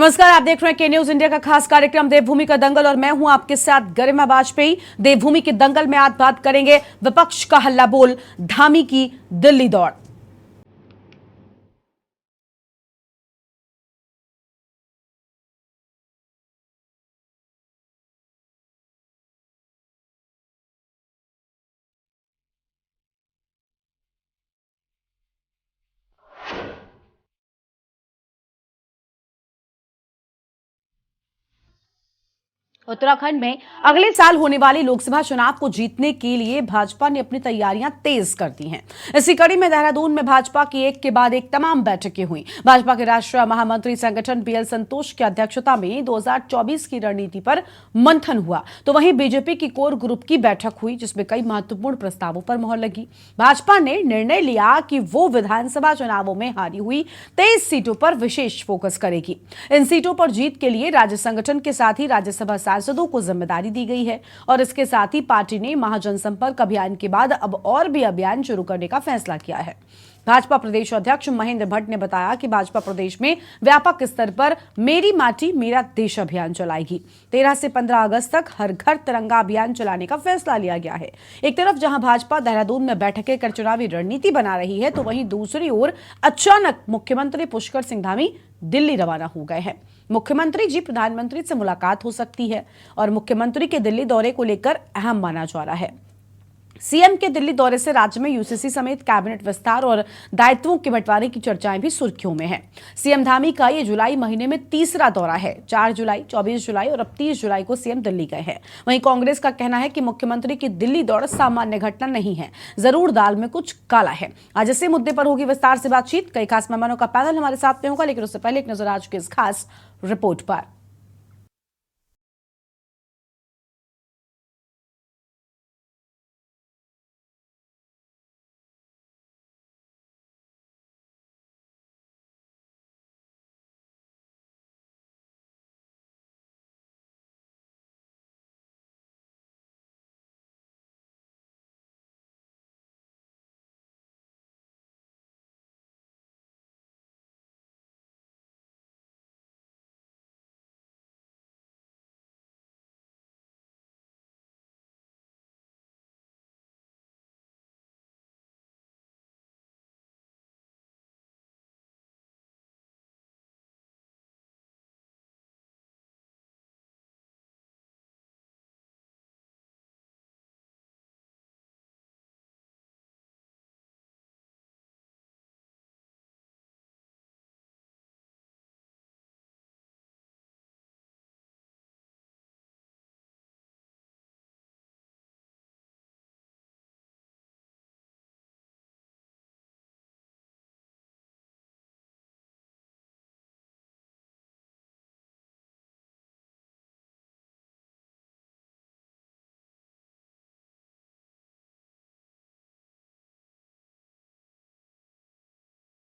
नमस्कार, आप देख रहे हैं के न्यूज इंडिया का खास कार्यक्रम देवभूमि का दंगल और मैं हूं आपके साथ गरिमा वाजपेयी। देवभूमि के दंगल में आज बात करेंगे विपक्ष का हल्ला बोल धामी की दिल्ली दौड़। उत्तराखंड में अगले साल होने वाले लोकसभा चुनाव को जीतने के लिए भाजपा ने अपनी तैयारियां तेज कर दी हैं। इसी कड़ी में देहरादून में भाजपा की एक के बाद एक तमाम बैठकें हुई। भाजपा के राष्ट्रीय महामंत्री संगठन बीएल संतोष की अध्यक्षता में 2024 की रणनीति पर मंथन हुआ, तो वहीं बीजेपी की कोर ग्रुप की बैठक हुई जिसमें कई महत्वपूर्ण प्रस्तावों पर मुहर लगी। भाजपा ने निर्णय लिया कि वो विधानसभा चुनावों में हारी हुई 23 सीटों पर विशेष फोकस करेगी। इन सीटों पर जीत के लिए राज्य संगठन के साथ ही राज्यसभा सांसदों को जिम्मेदारी दी गई है और इसके साथ ही पार्टी ने महाजनसंपर्क अभियान के बाद अब और भी अभियान शुरू करने का फैसला किया है। भाजपा प्रदेश अध्यक्ष महेंद्र भट्ट ने बताया कि भाजपा प्रदेश में व्यापक स्तर पर मेरी माटी मेरा देश अभियान चलाएगी। 13 से 15 अगस्त तक हर घर तिरंगा अभियान चलाने का फैसला लिया गया है। एक तरफ जहां भाजपा देहरादून में बैठकें कर चुनावी रणनीति बना रही है, तो वहीं दूसरी ओर अचानक मुख्यमंत्री पुष्कर सिंह धामी दिल्ली रवाना हो गए हैं। मुख्यमंत्री जी प्रधानमंत्री से मुलाकात हो सकती है और मुख्यमंत्री के दिल्ली दौरे को लेकर अहम माना जा रहा है। सीएम के दिल्ली दौरे से राज्य में यूसीसी समेत कैबिनेट विस्तार और दायित्वों के बंटवारे की चर्चाएं भी सुर्खियों में हैं। सीएम धामी का ये जुलाई महीने में तीसरा दौरा है। 4 जुलाई, 24 जुलाई और अब 30 जुलाई को सीएम दिल्ली गए हैं। वहीं कांग्रेस का कहना है कि मुख्यमंत्री की दिल्ली दौरा सामान्य घटना नहीं है, जरूर दाल में कुछ काला है। आज इसी मुद्दे पर होगी विस्तार से बातचीत। कई खास मेहमानों का पैनल हमारे साथ में होगा, लेकिन उससे पहले एक नजर आज की इस खास रिपोर्ट पर।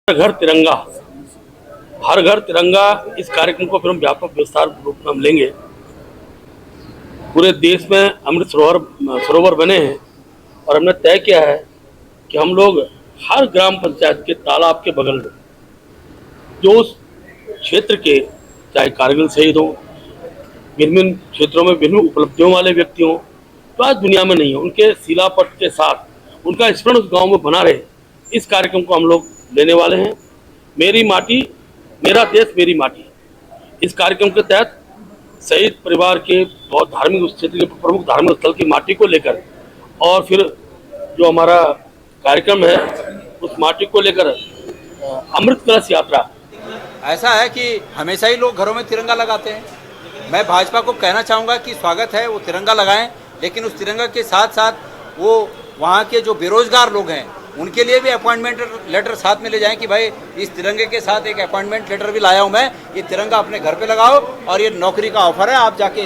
घर तिरंगा, हर घर तिरंगा, इस कार्यक्रम को फिर हम व्यापक विस्तार रूप में हम लेंगे। पूरे देश में अमृत सरोवर बने हैं और हमने तय किया है कि हम लोग हर ग्राम पंचायत के तालाब के बगल में जो उस क्षेत्र के, चाहे कारगिल शहीद हों, विभिन्न क्षेत्रों में विभिन्न उपलब्धियों वाले व्यक्ति हों, तो आज दुनिया में नहीं है, उनके शिलापट के साथ उनका स्मरण उस गाँव में बना रहे, इस कार्यक्रम को हम लोग लेने वाले हैं। मेरी माटी मेरा देश मेरी माटी, इस कार्यक्रम के तहत शहीद परिवार के बहुत धार्मिक उस क्षेत्र के प्रमुख धार्मिक स्थल की माटी को लेकर और फिर जो हमारा कार्यक्रम है उस माटी को लेकर अमृत कलश यात्रा। ऐसा है कि हमेशा ही लोग घरों में तिरंगा लगाते हैं। मैं भाजपा को कहना चाहूँगा कि स्वागत है, वो तिरंगा लगाएं, लेकिन उस तिरंगा के साथ साथ वो वहाँ के जो बेरोजगार लोग हैं उनके लिए भी अपॉइंटमेंट लेटर साथ में ले जाएं कि भाई इस तिरंगे के साथ एक अपॉइंटमेंट लेटर भी लाया हूं मैं, ये तिरंगा अपने घर पे लगाओ और ये नौकरी का ऑफर है, आप जाके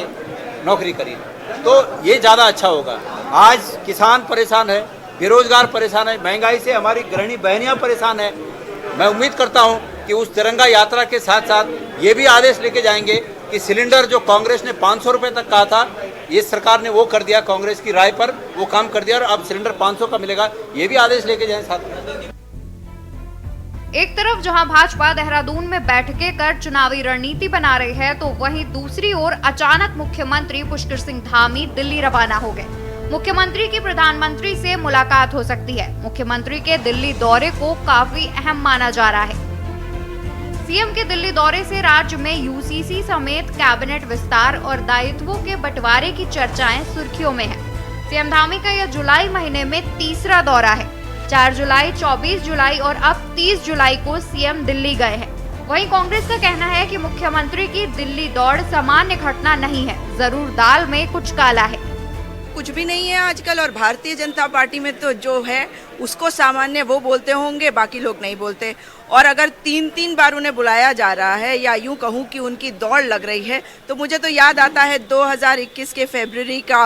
नौकरी करिए, तो ये ज़्यादा अच्छा होगा। आज किसान परेशान है, बेरोजगार परेशान है, महंगाई से हमारी गृहिणी बहनियाँ परेशान है। मैं उम्मीद करता हूँ कि उस तिरंगा यात्रा के साथ साथ ये भी आदेश लेके जाएंगे कि सिलेंडर जो कांग्रेस ने 500 रुपये तक कहा था, ये सरकार ने वो कर दिया, कांग्रेस की राय पर वो काम कर दिया और अब सिलेंडर 500 का मिलेगा, ये भी आदेश लेके जाएं साथ में। एक तरफ जहां भाजपा देहरादून में बैठकें कर चुनावी रणनीति बना रही है, तो वहीं दूसरी ओर अचानक मुख्यमंत्री पुष्कर सिंह धामी दिल्ली रवाना हो गए। मुख्यमंत्री की प्रधानमंत्री से मुलाकात हो सकती है। मुख्यमंत्री के दिल्ली दौरे को काफी अहम माना जा रहा है। सीएम के दिल्ली दौरे से राज्य में यूसीसी समेत कैबिनेट विस्तार और दायित्वों के बंटवारे की चर्चाएं सुर्खियों में है। सीएम धामी का यह जुलाई महीने में तीसरा दौरा है। 4 जुलाई, 24 जुलाई और अब 30 जुलाई को सीएम दिल्ली गए हैं। वहीं कांग्रेस का कहना है कि मुख्यमंत्री की दिल्ली दौड़ सामान्य घटना नहीं है, जरूर दाल में कुछ काला है। कुछ भी नहीं है आजकल, और भारतीय जनता पार्टी में तो जो है उसको सामान्य वो बोलते होंगे, बाकी लोग नहीं बोलते। और अगर 3 बार उन्हें बुलाया जा रहा है, या यूं कहूं कि उनकी दौड़ लग रही है, तो मुझे तो याद आता है 2021 के फरवरी का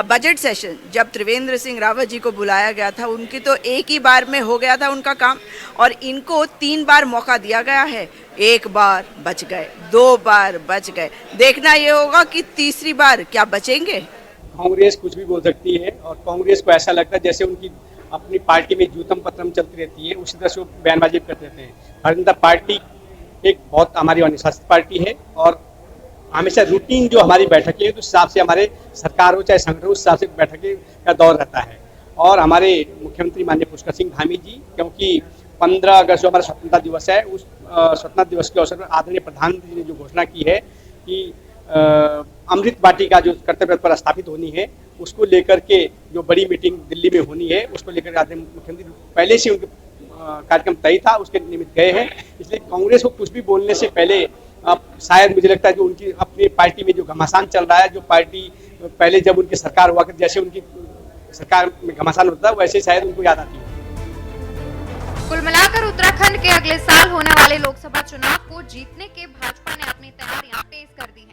बजट सेशन, जब त्रिवेंद्र सिंह रावत जी को बुलाया गया था। उनकी तो एक ही बार में हो गया था उनका काम, और इनको 3 बार मौका दिया गया है। 1 बार बच गए, 2 बार बच गए, देखना ये होगा कि तीसरी बार क्या बचेंगे। कांग्रेस कुछ भी बोल सकती है, और कांग्रेस को ऐसा लगता है जैसे उनकी अपनी पार्टी में जूतम पत्रम चलती रहती है, उसी तरह से वो बयानबाजी करते रहते हैं। भारतीय जनता पार्टी एक बहुत हमारी अनुशासित पार्टी है, और हमेशा रूटीन जो हमारी बैठकें है उस हिसाब से हमारे सरकार हो चाहे संगठन उस हिसाब से बैठकें का दौर रहता है। और हमारे मुख्यमंत्री माननीय पुष्कर सिंह धामी जी, क्योंकि 15 अगस्त जो हमारा स्वतंत्रता दिवस है, उस स्वतंत्रता दिवस के अवसर पर आदरणीय प्रधानमंत्री जी ने जो घोषणा की है कि अमृत वाटिका जो कर्तव्य पर स्थापित होनी है, उसको लेकर के जो बड़ी मीटिंग दिल्ली में होनी है, उसको लेकर आदरणीय मुख्यमंत्री पहले से उनके कार्यक्रम तय था, उसके निमित्त गए हैं। इसलिए कांग्रेस को कुछ भी बोलने से पहले शायद मुझे लगता है कि उनकी अपनी पार्टी में जो घमासान चल रहा है, जो पार्टी पहले जब उनकी सरकार हुआ करती, जैसे उनकी सरकार में घमासान होता है वैसे शायद उनको याद आती है। कुल मिलाकर उत्तराखंड के अगले साल होने वाले लोकसभा चुनाव को जीतने के भाजपा ने अपनी तैयारियां तेज कर दी हैं।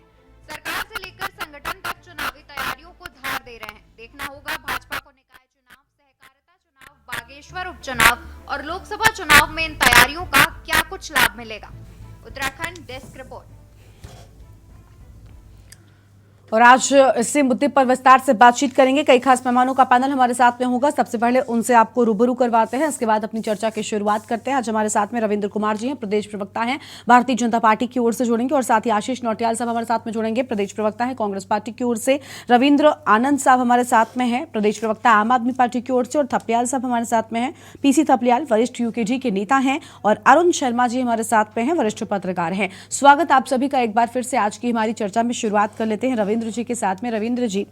सरकार से लेकर संगठन तक चुनावी तैयारियों को धार दे रहे हैं। देखना होगा भाजपा को निकाय चुनाव, सहकारिता चुनाव, बागेश्वर उपचुनाव और लोकसभा चुनाव में इन तैयारियों का क्या कुछ लाभ मिलेगा। Uttarakhand desk report. और आज इसी मुद्दे पर विस्तार से बातचीत करेंगे। कई खास मेहमानों का पैनल हमारे साथ में होगा। सबसे पहले उनसे आपको रूबरू करवाते हैं, इसके बाद अपनी चर्चा की शुरुआत करते हैं। आज हमारे साथ में रविंद्र कुमार जी हैं, प्रदेश प्रवक्ता हैं, भारतीय जनता पार्टी की ओर से जुड़ेंगे, और साथ ही आशीष नौटियाल साहब हमारे साथ में जुड़ेंगे, प्रदेश प्रवक्ता है कांग्रेस पार्टी की ओर से। रविंद्र आनंद साहब हमारे साथ में है, प्रदेश प्रवक्ता आम आदमी पार्टी की ओर से, और थपलियाल साहब हमारे साथ में है, पीसी थपलियाल वरिष्ठ यूकेजी के नेता हैं, और अरुण शर्मा जी हमारे साथ में हैं, वरिष्ठ पत्रकार हैं। स्वागत आप सभी का एक बार फिर से। आज की हमारी चर्चा में शुरुआत कर लेते हैं रविंद्र जी के साथ में। रविंद्र जी,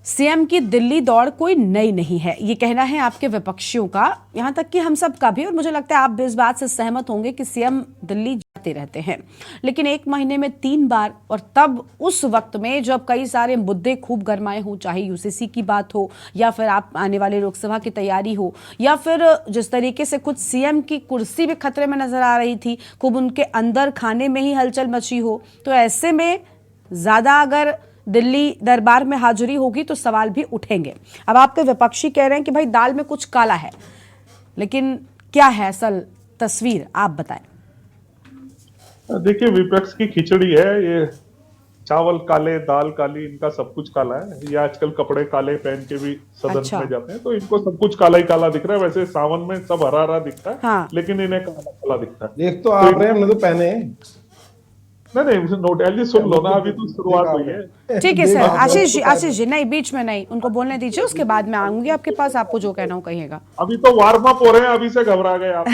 सीएम की दिल्ली दौड़ कोई नई नहीं है, ये कहना है आपके विपक्षियों का, यहां तक कि हम सब का भी, और मुझे लगता है आप भी इस बात से सहमत होंगे कि सीएम दिल्ली जाते रहते हैं, लेकिन 1 महीने में 3 बार, और तब उस वक्त में जब कई सारे मुद्दे खूब गरमाए हों, चाहे यूसीसी की बात हो, या फिर आप आने वाले लोकसभा की तैयारी हो, या फिर जिस तरीके से कुछ सीएम की कुर्सी भी खतरे में नजर आ रही थी, खूब उनके अंदर खाने में ही हलचल मची हो, तो ऐसे में ज्यादा अगर दिल्ली दरबार में हाजिरी होगी तो सवाल भी उठेंगे। अब आपके विपक्षी कह रहे हैं कि भाई दाल में कुछ काला है, लेकिन क्या है असल तस्वीर, आप बताएं। देखिए, विपक्ष की खिचड़ी है ये, चावल काले, दाल काली, इनका सब कुछ काला है। ये आजकल कपड़े काले पहन के भी सदन में जाते हैं, तो इनको सब कुछ काला ही काला दिख रहा है। वैसे सावन में सब हरा हरा दिखता है, हाँ। लेकिन इन्हें काला काला दिखता है। देख तो आप रहे, हमने तो पहने नहीं, नोटियाल जी सुन लो ना, अभी तो शुरुआत हुई है। ठीक है सर। आशीष जी नहीं, बीच में नहीं, उनको बोलने दीजिए, उसके बाद मैं आऊंगी आपके पास, आपको जो कहना हो कहिएगा। अभी तो वार्म अप हो रहे हैं, अभी से घबरा गए आप।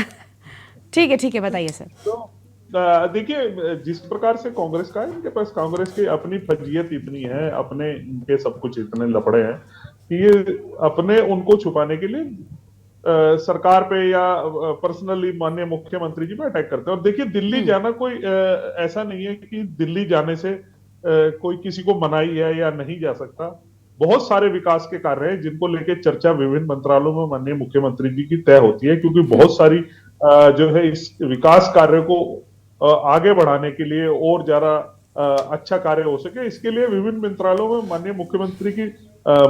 ठीक है, बताइए सर। तो देखिए, जिस प्रकार से कांग्रेस का है, इनके पास कांग्रेस की अपनी फजीयत इतनी है, अपने इनके सब कुछ इतने लफड़े हैं कि ये अपने उनको छुपाने के लिए सरकार पे या पर्सनली माननीय मुख्यमंत्री जी पे अटैक करते हैं। और देखिए, दिल्ली जाना कोई ऐसा नहीं है कि दिल्ली जाने से कोई किसी को मनाही है या नहीं जा सकता। बहुत सारे विकास के कार्य हैं जिनको लेके चर्चा विभिन्न मंत्रालयों में माननीय मुख्यमंत्री जी की तय होती है, क्योंकि बहुत सारी जो है इस विकास कार्य को आगे बढ़ाने के लिए और ज्यादा अच्छा कार्य हो सके, इसके लिए विभिन्न मंत्रालयों में माननीय मुख्यमंत्री की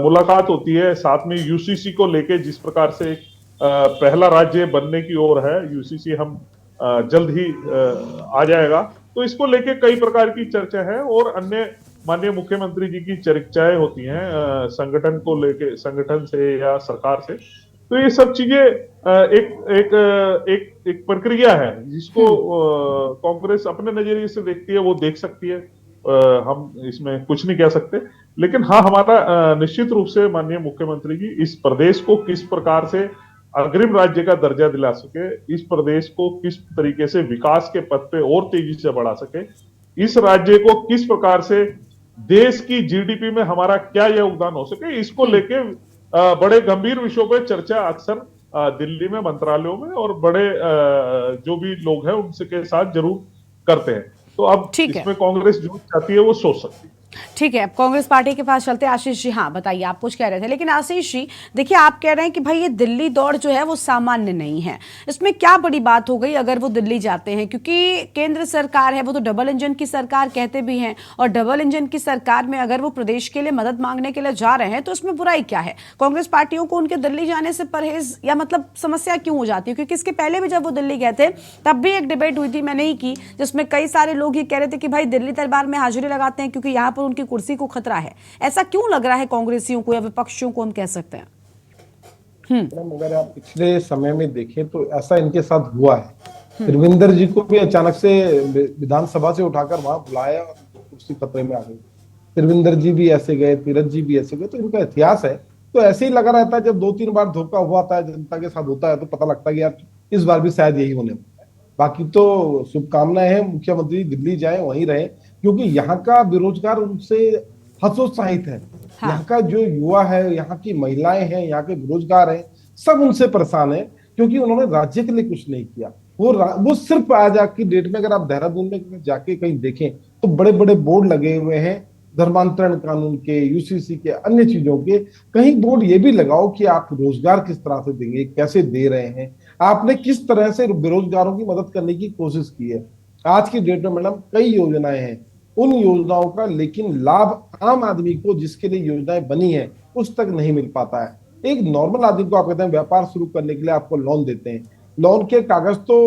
मुलाकात होती है। साथ में यूसीसी को लेके जिस प्रकार से पहला राज्य बनने की ओर है यूसीसी, हम जल्द ही आ जाएगा, तो इसको लेके कई प्रकार की चर्चा है। और अन्य माननीय मुख्यमंत्री जी की चर्चाएं होती हैं संगठन को लेके, संगठन से या सरकार से। तो ये सब चीजें एक प्रक्रिया है जिसको कांग्रेस अपने नजरिए से देखती है, वो देख सकती है। हम इसमें कुछ नहीं कह सकते, लेकिन हाँ, हमारा निश्चित रूप से माननीय मुख्यमंत्री जी इस प्रदेश को किस प्रकार से अग्रिम राज्य का दर्जा दिला सके, इस प्रदेश को किस तरीके से विकास के पथ पे और तेजी से बढ़ा सके, इस राज्य को किस प्रकार से देश की जीडीपी में हमारा क्या योगदान हो सके, इसको लेके बड़े गंभीर विषयों पर चर्चा अक्सर दिल्ली में मंत्रालयों में और बड़े जो भी लोग हैं उनसे के साथ जरूर करते हैं। तो अब इसमें कांग्रेस जो चाहती है वो सोच सकती है। ठीक है, अब कांग्रेस पार्टी के पास चलते हैं। आशीष जी, हाँ बताइए, आप कुछ कह रहे थे। लेकिन आशीष जी देखिए, आप कह रहे हैं कि भाई ये दिल्ली दौड़ जो है वो सामान्य नहीं है, इसमें क्या बड़ी बात हो गई अगर वो दिल्ली जाते हैं? क्योंकि केंद्र सरकार है वो तो डबल इंजन की सरकार कहते भी हैं, और डबल इंजन की सरकार में अगर वो प्रदेश के लिए मदद मांगने के लिए जा रहे हैं तो उसमें बुराई क्या है? कांग्रेस पार्टियों को उनके दिल्ली जाने से परहेज या मतलब समस्या क्यों हो जाती है? क्योंकि इसके पहले भी जब वो दिल्ली गए थे तब भी एक डिबेट हुई थी, मैंने ही की, जिसमें कई सारे लोग ये कह रहे थे कि भाई दिल्ली दरबार में हाजिरी लगाते हैं क्योंकि यहाँ पर उनकी कुर्सी को खतरा है। ऐसा क्यों लग रहा है कांग्रेसियों को या विपक्षियों को, हम कह सकते हैं? अगर आप पिछले समय में देखें तो ऐसा इनके साथ हुआ है। रविंदर जी को भी अचानक से विधानसभा से उठाकर वहां बुलाया और कुर्सी खतरे में आ गई। रविंदर जी भी ऐसे गए, तीरथ जी भी ऐसे गए, तो इनका इतिहास है। तो ऐसे ही लगा रहता है, जब 2-3 बार धोखा हुआ था जनता के साथ होता है तो पता लगता है कि यार इस बार भी शायद यही होने वाला है। बाकी तो शुभकामनाएं हैं, मुख्यमंत्री दिल्ली जाए, वहीं रहे, क्योंकि यहाँ का बेरोजगार उनसे हतोत्साहित है। हाँ। यहाँ का जो युवा है, यहाँ की महिलाएं हैं, यहाँ के बेरोजगार हैं, सब उनसे परेशान है, क्योंकि उन्होंने राज्य के लिए कुछ नहीं किया। वो सिर्फ आज की डेट में अगर आप देहरादून में जाके कहीं देखें तो बड़े बड़े बोर्ड लगे हुए हैं धर्मांतरण कानून के, यूसीसी के, अन्य चीजों के। कहीं बोर्ड ये भी लगाओ कि आप रोजगार किस तरह से देंगे, कैसे दे रहे हैं, आपने किस तरह से बेरोजगारों की मदद करने की कोशिश की है। आज की डेट में मैडम कई योजनाएं हैं, उन योजनाओं का लेकिन लाभ आम आदमी को, जिसके लिए योजनाएं बनी है, उस तक नहीं मिल पाता है। एक नॉर्मल आदमी को आप कहते हैं व्यापार शुरू करने के लिए आपको लोन देते हैं, लोन के कागज तो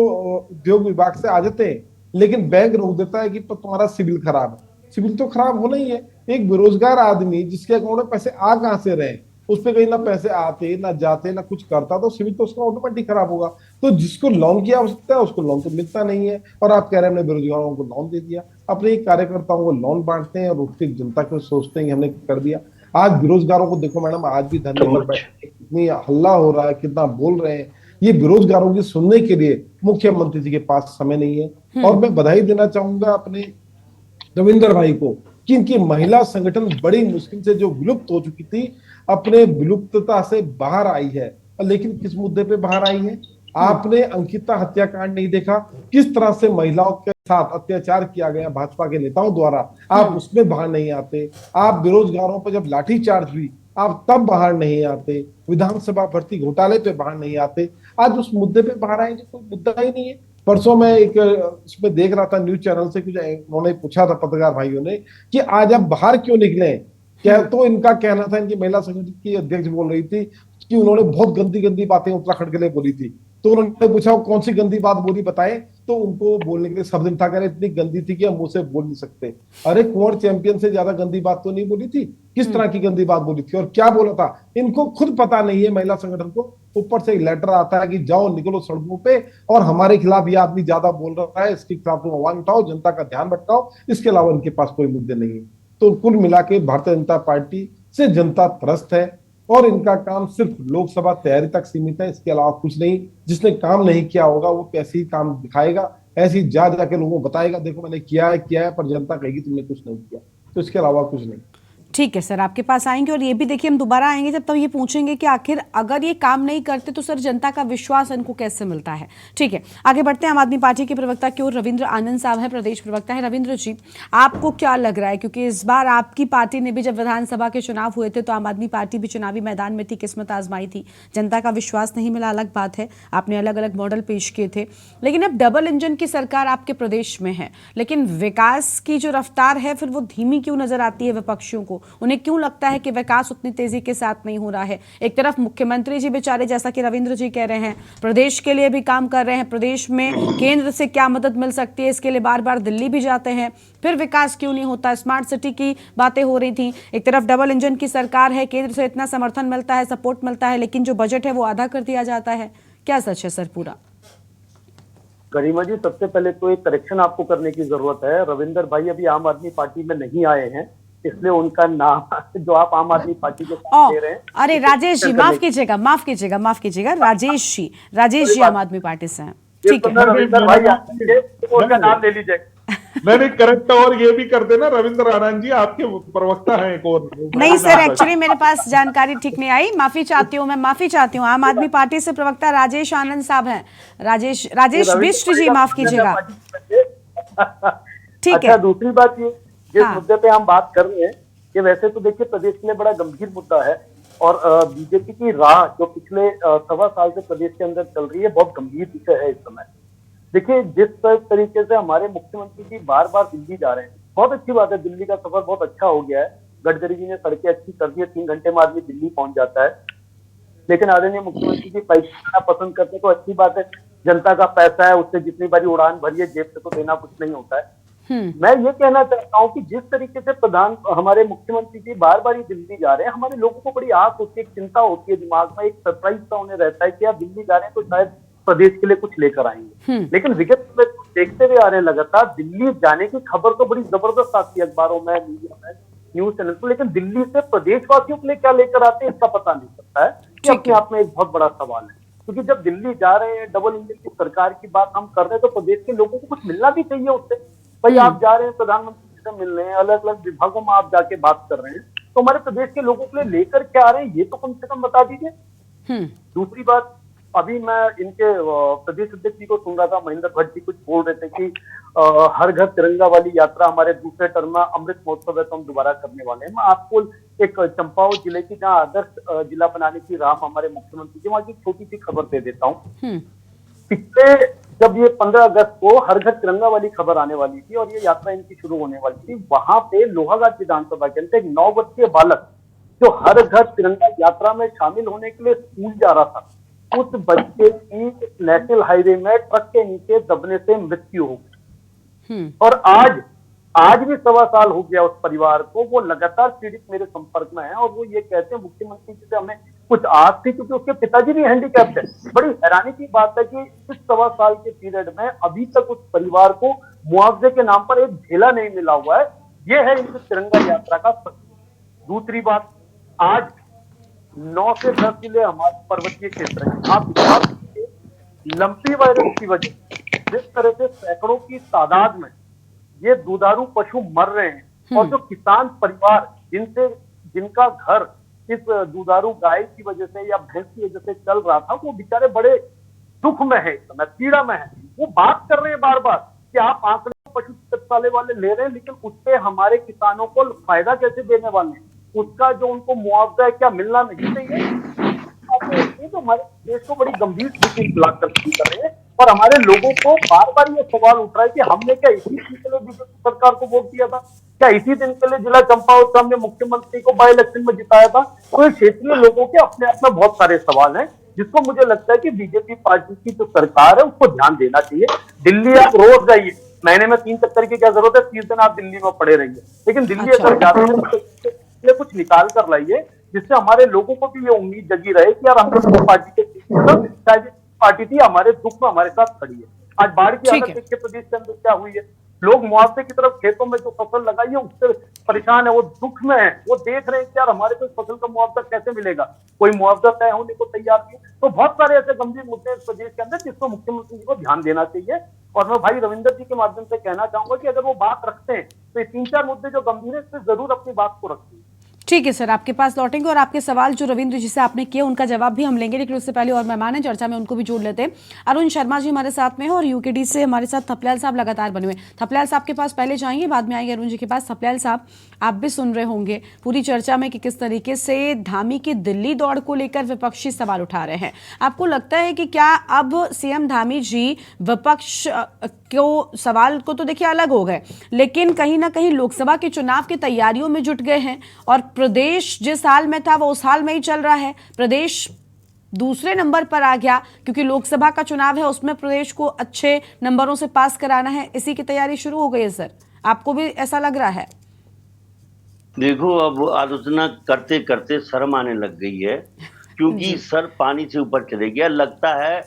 उद्योग विभाग से आ जाते हैं, लेकिन बैंक रोक देता है कि तुम्हारा सिविल खराब है। सिविल तो खराब होना ही है। एक बेरोजगार आदमी जिसके अकाउंट में पैसे आ कहां से रहे, उस पर कहीं ना पैसे आते ना जाते ना कुछ करता, तो सिविल तो उसका ऑटोमेटिक खराब होगा। तो जिसको लोन की आवश्यकता है उसको लोन तो मिलता नहीं है, और आप कह रहे हैं हमने बेरोजगारों को लोन दे दिया। अपने कार्यकर्ताओं को लोन बांटते हैं और उसकी जनता को सोचते हैं कि हमने कर दिया। आज बेरोजगारों को देखो मैडम, आज भी धरने पर बैठे, कितनी हल्ला हो रहा है, कितना बोल रहे हैं। ये बेरोजगारों की सुनने के लिए मुख्यमंत्री जी के पास समय नहीं है। और मैं बधाई देना चाहूंगा अपने रविंदर भाई को कि इनकी महिला संगठन बड़ी मुश्किल से जो विलुप्त हो चुकी थी, अपने विलुप्तता से बाहर आई है। लेकिन किस मुद्दे पे बाहर आई है? आपने अंकिता हत्याकांड नहीं देखा, किस तरह से महिलाओं के साथ अत्याचार किया गया भाजपा के नेताओं द्वारा, आप उसमें बाहर नहीं आते। आप बेरोजगारों पर जब लाठीचार्ज हुई आप तब बाहर नहीं आते। विधानसभा भर्ती घोटाले पे बाहर नहीं आते। आज उस मुद्दे पे बाहर आएंगे, कोई मुद्दा ही नहीं है। परसों मैं एक इसमें देख रहा था न्यूज चैनल से, कुछ उन्होंने पूछा था पत्रकार भाइयों ने कि आज आप बाहर क्यों निकले क्या, तो इनका कहना था, इनकी महिला संगठन की अध्यक्ष बोल रही थी कि उन्होंने बहुत गंदी गंदी बातें उत्तराखंड के लिए बोली थी। तो उन्होंने पूछा कौन सी गंदी बात बोली बताएं, तो उनको बोलने के लिए शब्द नहीं था, कह रहे इतनी गंदी थी कि हम मुंह से बोल नहीं सकते। अरे कुंवर चैंपियन से ज्यादा गंदी बात तो नहीं बोली थी। किस तरह की गंदी बात बोली थी और क्या बोला था, इनको खुद पता नहीं है महिला संगठन को। ऊपर से एक लेटर आता है कि जाओ निकलो सड़कों पे और हमारे खिलाफ ये आदमी ज्यादा बोल रहा है, इसके खिलाफ तुम आवाज उठाओ, जनता का ध्यान भटकाओ। इसके अलावा इनके पास कोई मुद्दे नहीं है। तो कुल मिला के भारतीय जनता पार्टी से जनता त्रस्त है और इनका काम सिर्फ लोकसभा तैयारी तक सीमित है, इसके अलावा कुछ नहीं। जिसने काम नहीं किया होगा वो कैसे ही काम दिखाएगा, ऐसे ही जाके लोगों को बताएगा देखो मैंने किया है, पर जनता कहेगी तुमने कुछ नहीं किया। तो इसके अलावा कुछ नहीं। ठीक है सर, आपके पास आएंगे और ये भी देखिए हम दोबारा आएंगे जब तब ये पूछेंगे कि आखिर अगर ये काम नहीं करते तो सर जनता का विश्वास इनको कैसे मिलता है। ठीक है, आगे बढ़ते हैं। आम आदमी पार्टी के प्रवक्ता की ओर रविंद्र आनंद साहब हैं, प्रदेश प्रवक्ता है। रविंद्र जी, आपको क्या लग रहा है, क्योंकि इस बार आपकी पार्टी ने भी जब विधानसभा के चुनाव हुए थे तो आम आदमी पार्टी भी चुनावी मैदान में थी, किस्मत आजमाई थी, जनता का विश्वास नहीं मिला, अलग बात है, आपने अलग अलग मॉडल पेश किए थे। लेकिन अब डबल इंजन की सरकार आपके प्रदेश में है, लेकिन विकास की जो रफ्तार है फिर वो धीमी क्यों नजर आती है विपक्षियों को? को, उन्हें क्यों लगता है कि विकास उतनी तेजी के साथ नहीं हो रहा है। एक तरफ मुख्यमंत्री जी बेचारे, जैसा कि रविंद्र जी कह रहे हैं, प्रदेश के लिए भी काम कर रहे हैं, प्रदेश में केंद्र से क्या मदद मिल सकती है इसके लिए बार बार दिल्ली भी जाते हैं, फिर विकास क्यों नहीं होता। स्मार्ट सिटी की बातें हो रही थी, एक तरफ डबल इंजन की सरकार है, केंद्र से इतना समर्थन मिलता है, सपोर्ट मिलता है, लेकिन जो बजट है वो आधा कर दिया जाता है। क्या सच है सर पूरा? गरिमा जी, सबसे पहले तो एक करेक्शन आपको करने की जरूरत है। रविंदर भाई अभी आम आदमी पार्टी में नहीं आए हैं, इसलिए उनका नाम जो आप आम आदमी पार्टी के साथ दे रहे हैं। अरे राजेश जी, माफ कीजिएगा, राजेश जी आम आदमी पार्टी से हैं। ठीक है, रविंदर भाई उनका नाम ले लीजिए। नहीं करेक्ट, और ये भी कर देना, रविंद्र आनंद जी आपके प्रवक्ता हैं एक और। नहीं सर, एक्चुअली मेरे पास जानकारी ठीक नहीं आई, माफी चाहती हूँ। आम आदमी पार्टी से प्रवक्ता राजेश आनंद साहब हैं, राजेश बिष्ट जी, माफ कीजिएगा। ठीक है। दूसरी बात ये, जिस मुद्दे पे हम बात कर रहे हैं, कि वैसे तो देखिए प्रदेश के लिए बड़ा गंभीर मुद्दा है, और बीजेपी की राह जो पिछले 1.25 साल से प्रदेश के अंदर चल रही है, बहुत गंभीर विषय है इस समय। देखिए, जिस तरीके से हमारे मुख्यमंत्री जी बार बार दिल्ली जा रहे हैं, बहुत अच्छी बात है, दिल्ली का सफर बहुत अच्छा हो गया है। गडकरी जी ने सड़कें अच्छी कर दी है, 3 घंटे में आदमी दिल्ली पहुंच जाता है। लेकिन आदरणीय मुख्यमंत्री जी पैसे देना पसंद करते तो अच्छी बात है, जनता का पैसा है, उससे जितनी बारी उड़ान भरिए, जेब से तो देना कुछ नहीं होता है। मैं ये कहना चाहता हूँ कि जिस तरीके से हमारे मुख्यमंत्री जी बार बार दिल्ली जा रहे हैं, हमारे लोगों को बड़ी आस होती है, एक चिंता होती है दिमाग में, एक सरप्राइज सा उन्हें रहता है कि आप दिल्ली जा रहे हैं तो शायद प्रदेश के लिए कुछ लेकर आएंगे। लेकिन विगत में देखते हुए आ रहे हैं लगातार, दिल्ली जाने की खबर तो बड़ी जबरदस्त आती है अखबारों में, मीडिया में, न्यूज चैनल पर, लेकिन दिल्ली से प्रदेशवासियों के लिए क्या लेकर आते हैं इसका पता नहीं चलता है। ये अपने आप में एक बहुत बड़ा सवाल है, क्योंकि जब दिल्ली जा रहे हैं, डबल इंजन की सरकार की बात हम कर रहे हैं, तो प्रदेश के लोगों को कुछ मिलना भी चाहिए उससे। भाई आप जा रहे हैं प्रधानमंत्री से मिल रहे हैं, अलग अलग विभागों में आप जाके बात कर रहे हैं, तो हमारे प्रदेश के लोगों के लिए लेकर क्या आ रहे हैं ये तो कम से कम बता दीजिए। दूसरी बात, अभी मैं इनके प्रदेश अध्यक्ष जी को सुन रहा था, महेंद्र भट्ट जी कुछ बोल रहे थे कि हर घर तिरंगा वाली यात्रा हमारे दूसरे टर्म में अमृत महोत्सव है तो हम दोबारा करने वाले हैं। मैं आपको एक चंपावत जिले की, जहाँ आदर्श जिला बनाने की राह हमारे मुख्यमंत्री जी, वहां की छोटी सी खबर दे देता हूँ। पिछले जब ये 15 अगस्त को हर घर तिरंगा वाली खबर आने वाली थी और ये यात्रा इनकी शुरू होने वाली थी, वहां पे लोहाघाट विधानसभा के अंदर एक 9 वर्षीय बालक जो हर घर तिरंगा यात्रा में शामिल होने के लिए स्कूल जा रहा था, उस बच्चे की नेशनल हाईवे में ट्रक के नीचे दबने से मृत्यु हो गई। और आज भी 1.25 साल हो गया उस परिवार को, वो लगातार पीड़ित मेरे संपर्क में है, और वो ये कहते हैं मुख्यमंत्री जी से हमें कुछ आस थी, क्योंकि उसके पिताजी भी हैंडीकैप्ड है। बड़ी हैरानी की बात है कि इस 1.25 साल के पीरियड में अभी तक उस परिवार को मुआवजे के नाम पर एक झेला नहीं मिला हुआ है। ये है इस तिरंगा यात्रा का सच। दूसरी बात, आज 9 से 10 जिले हमारे पर्वतीय क्षेत्र हैं। आप लंपी वायरस की वजह जिस तरह से सैकड़ों की तादाद में ये दुधारू पशु मर रहे हैं, और जो किसान परिवार जिनका घर इस दुधारू गाय की वजह से या भैंस की वजह से चल रहा था, वो बेचारे बड़े दुख में है, इस समय पीड़ा में है। वो बात कर रहे हैं बार बार कि आप आंकड़े पशु चिकित्सालय वाले ले रहे हैं, लेकिन उससे हमारे किसानों को फायदा कैसे देने वाले हैं, उसका जो उनको मुआवजा है क्या मिलना नहीं चाहिए। तो हमारे देश को बड़ी गंभीर स्थिति ब्लॉक कर रहे हैं, और हमारे लोगों को बार बार ये सवाल उठ रहा है कि हमने क्या इसी चीज के लिए बीजेपी सरकार को वोट दिया था, क्या इसी दिन के लिए जिला चंपावत हमने मुख्यमंत्री को बाई इलेक्शन में जिताया था। तो क्षेत्रीय लोगों के अपने आप में बहुत सारे सवाल हैं, जिसको मुझे लगता है कि बीजेपी पार्टी की जो सरकार है उसको ध्यान देना चाहिए। दिल्ली आप रोज जाइए, महीने में 3 चक्कर की क्या जरूरत है, 30 दिन आप दिल्ली में पड़े रहिए, लेकिन दिल्ली अगर जाते हैं कुछ निकाल कर लाइए, जिससे हमारे लोगों को भी ये उम्मीद जगी रहे कि यार हम पार्टी के पार्टी थी, हमारे दुख में हमारे साथ खड़ी है। आज बाढ़ की हालत देख के प्रदेश के अंदर क्या हुई है, लोग मुआवजे की तरफ खेतों में जो फसल लगाई है उससे परेशान है, वो दुख में है, वो देख रहे हैं कि यार हमारे को फसल का मुआवजा कैसे मिलेगा, कोई मुआवजा तय होने को तैयार नहीं। तो बहुत सारे ऐसे गंभीर मुद्दे इस प्रदेश के अंदर जिसको मुख्यमंत्री जी को ध्यान देना चाहिए। और मैं भाई रविंदर जी के माध्यम से कहना चाहूंगा कि अगर वो बात रखते हैं तो ये 3-4 मुद्दे जो गंभीर है, इस पर जरूर अपनी बात को रखें। ठीक है सर, आपके पास लौटेंगे और आपके सवाल जो रविंद्र जी से आपने किए उनका जवाब भी हम लेंगे, लेकिन उससे पहले और मेहमान हैं चर्चा में, उनको भी जोड़ लेते हैं। अरुण शर्मा जी हमारे साथ में हैं और यूकेडी से हमारे साथ थपलियाल साहब लगातार बने हुए। थपलियाल साहब के पास पहले जाएंगे, बाद में आएंगे अरुण जी के पास। थपलियाल साहब, आप भी सुन रहे होंगे पूरी चर्चा में कि किस तरीके से धामी की दिल्ली दौड़ को लेकर विपक्षी सवाल उठा रहे हैं। आपको लगता है कि क्या अब सीएम धामी जी विपक्ष को सवाल को तो देखिए अलग हो गए, लेकिन कहीं ना कहीं लोकसभा के चुनाव की तैयारियों में जुट गए हैं और प्रदेश जिस हाल में था वो उस हाल में ही चल रहा है। प्रदेश दूसरे नंबर पर आ गया क्योंकि लोकसभा का चुनाव है, उसमें प्रदेश को अच्छे नंबरों से पास कराना है, इसी की तैयारी शुरू हो गई है। सर, आपको भी ऐसा लग रहा है? देखो, अब आलोचना करते करते शर्म आने लग गई है, क्योंकि सर पानी से ऊपर चले गया। लगता है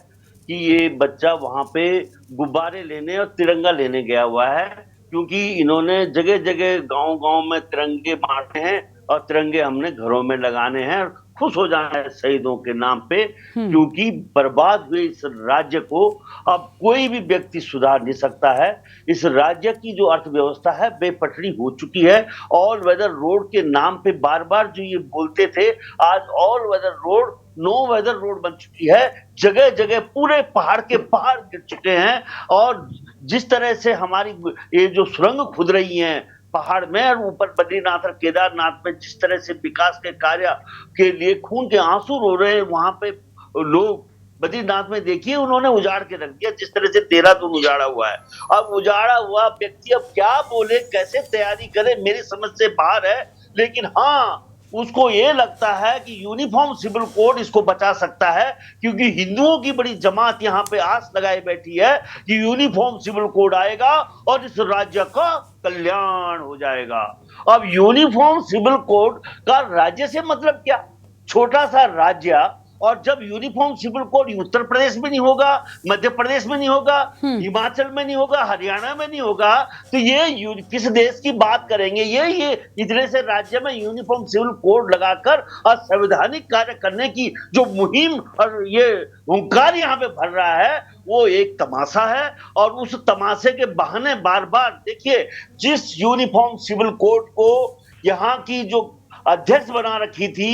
कि ये बच्चा वहां पे गुब्बारे लेने और तिरंगा लेने गया हुआ है, क्योंकि इन्होंने जगह जगह गांव-गांव में तिरंगे बांटे हैं और तिरंगे हमने घरों में लगाने हैं, खुश हो जाना है शहीदों के नाम पे, क्योंकि बर्बाद हुए इस राज्य को अब कोई भी व्यक्ति सुधार नहीं सकता है। इस राज्य की जो अर्थव्यवस्था है बेपटरी हो चुकी है। ऑल वेदर रोड के नाम पे बार बार जो ये बोलते थे, आज all weather road no weather road बन चुकी है। जगह जगह पूरे पहाड़ के पहाड़ गिर चुके हैं और जिस तरह से हमारी ये जो सुरंग खुद रही है पहाड़ में और ऊपर बद्रीनाथ और केदारनाथ में, जिस तरह से विकास के कार्य के लिए खून के आंसू रो रहे हैं वहां पे लोग। बद्रीनाथ में देखिए उन्होंने उजाड़ के रख दिया, जिस तरह से देहरादून उजाड़ा हुआ है। अब उजाड़ा हुआ व्यक्ति अब क्या बोले, कैसे तैयारी करे, मेरी समझ से बाहर है। लेकिन हाँ, उसको ये लगता है कि यूनिफॉर्म सिविल कोड इसको बचा सकता है, क्योंकि हिंदुओं की बड़ी जमात यहाँ पे आस लगाए बैठी है कि यूनिफॉर्म सिविल कोड आएगा और इस राज्य का कल्याण हो जाएगा। अब यूनिफॉर्म सिविल कोड का राज्य से मतलब क्या? छोटा सा राज्य, और जब uniform civil code Uttar Pradesh में नहीं होगा, मध्य प्रदेश में नहीं होगा, हिमाचल में नहीं होगा, हरियाणा में नहीं होगा, तो ये किस देश की बात करेंगे? ये इतने से राज्य में यूनिफॉर्म सिविल कोड लगाकर असंवैधानिक कार्य करने की जो मुहिम और ये हुंकार यहाँ पे भर रहा है, वो एक तमाशा है। और उस तमाशे के बहाने बार बार देखिए, जिस यूनिफॉर्म सिविल कोड को यहाँ की जो अध्यक्ष बना रखी थी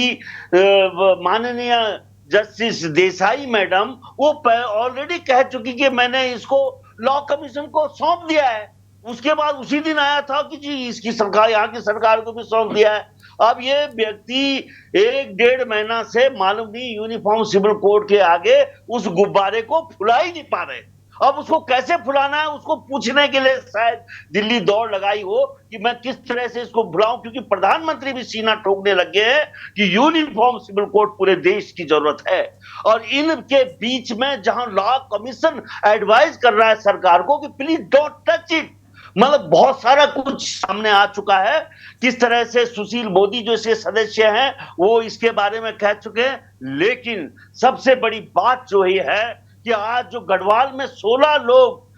माननीय जस्टिस देसाई मैडम, वो ऑलरेडी कह चुकी कि मैंने इसको लॉ कमीशन को सौंप दिया है। उसके बाद उसी दिन आया था कि जी इसकी सरकार, यहाँ की सरकार को भी सौंप दिया है। अब ये व्यक्ति 1-1.5 महीना से मालूम नहीं यूनिफॉर्म सिविल कोड के आगे उस गुब्बारे को फुला ही नहीं पा रहे। अब उसको कैसे फुलाना है, उसको पूछने के लिए शायद दिल्ली दौड़ लगाई हो कि मैं किस तरह से इसको भुलाऊं, क्योंकि प्रधानमंत्री भी सीना ठोकने लगे हैं कि यूनिफॉर्म सिविल कोड पूरे देश की जरूरत है। और इनके बीच में जहां लॉ कमीशन एडवाइज कर रहा है सरकार को कि प्लीज डोंट टच इट, मतलब बहुत सारा कुछ सामने आ चुका है। किस तरह से सुशील मोदी जो इसके सदस्य हैं वो इसके बारे में कह चुके हैं। लेकिन सबसे बड़ी बात जो ये है कि आज जो गढ़वाल में 16 लोग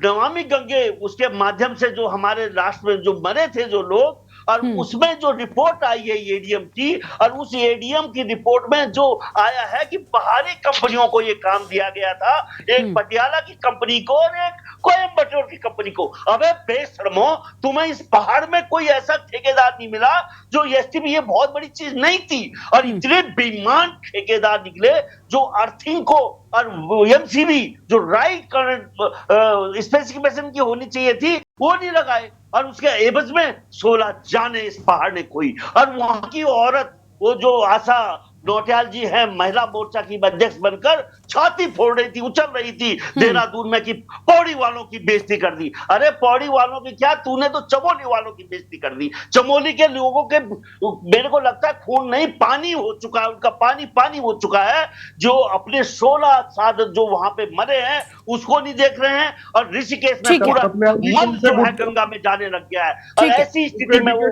नमामि गंगे उसके माध्यम से जो हमारे राष्ट्र में जो मरे थे जो लोग, और उसमें जो रिपोर्ट आई है एडीएम की, और उस एडीएम की रिपोर्ट में जो आया है कि बाहरी कंपनियों को ये काम दिया गया था, एक पटियाला की कंपनी को और एक कोयम्बटूर की कंपनी को। अबे बेशर्मो, तुम्हें इस पहाड़ में कोई ऐसा ठेकेदार नहीं मिला जो एसटीपी, ये बहुत बड़ी चीज नहीं थी। और इतने बेईमान ठेकेदार निकले जो अर्थिंग को और एमसीबी जो राइट करंट स्पेसिफिकेशन की होनी चाहिए थी वो नहीं लगाए, और उसके एवज में 16 जाने इस पहाड़ ने खोई। और वहां की औरत, वो जो आशा नौटियाल जी है, महिला मोर्चा की अध्यक्ष बनकर छाती फोड़ रही थी, उछल रही थी देहरादून में कि पौड़ी वालों की बेइज्जती कर दी। अरे पौड़ी वालों की क्या, तूने तो चमोली वालों की बेइज्जती कर दी। चमोली के लोगों के मेरे को लगता है खून नहीं पानी हो चुका है, उनका पानी हो चुका है। जो अपने 16 साधक जो वहां पे मरे हैं उसको नहीं देख रहे हैं, और ऋषिकेश में पूरा मन जो है गंगा में जाने लग गया है। और ऐसी स्थिति में वो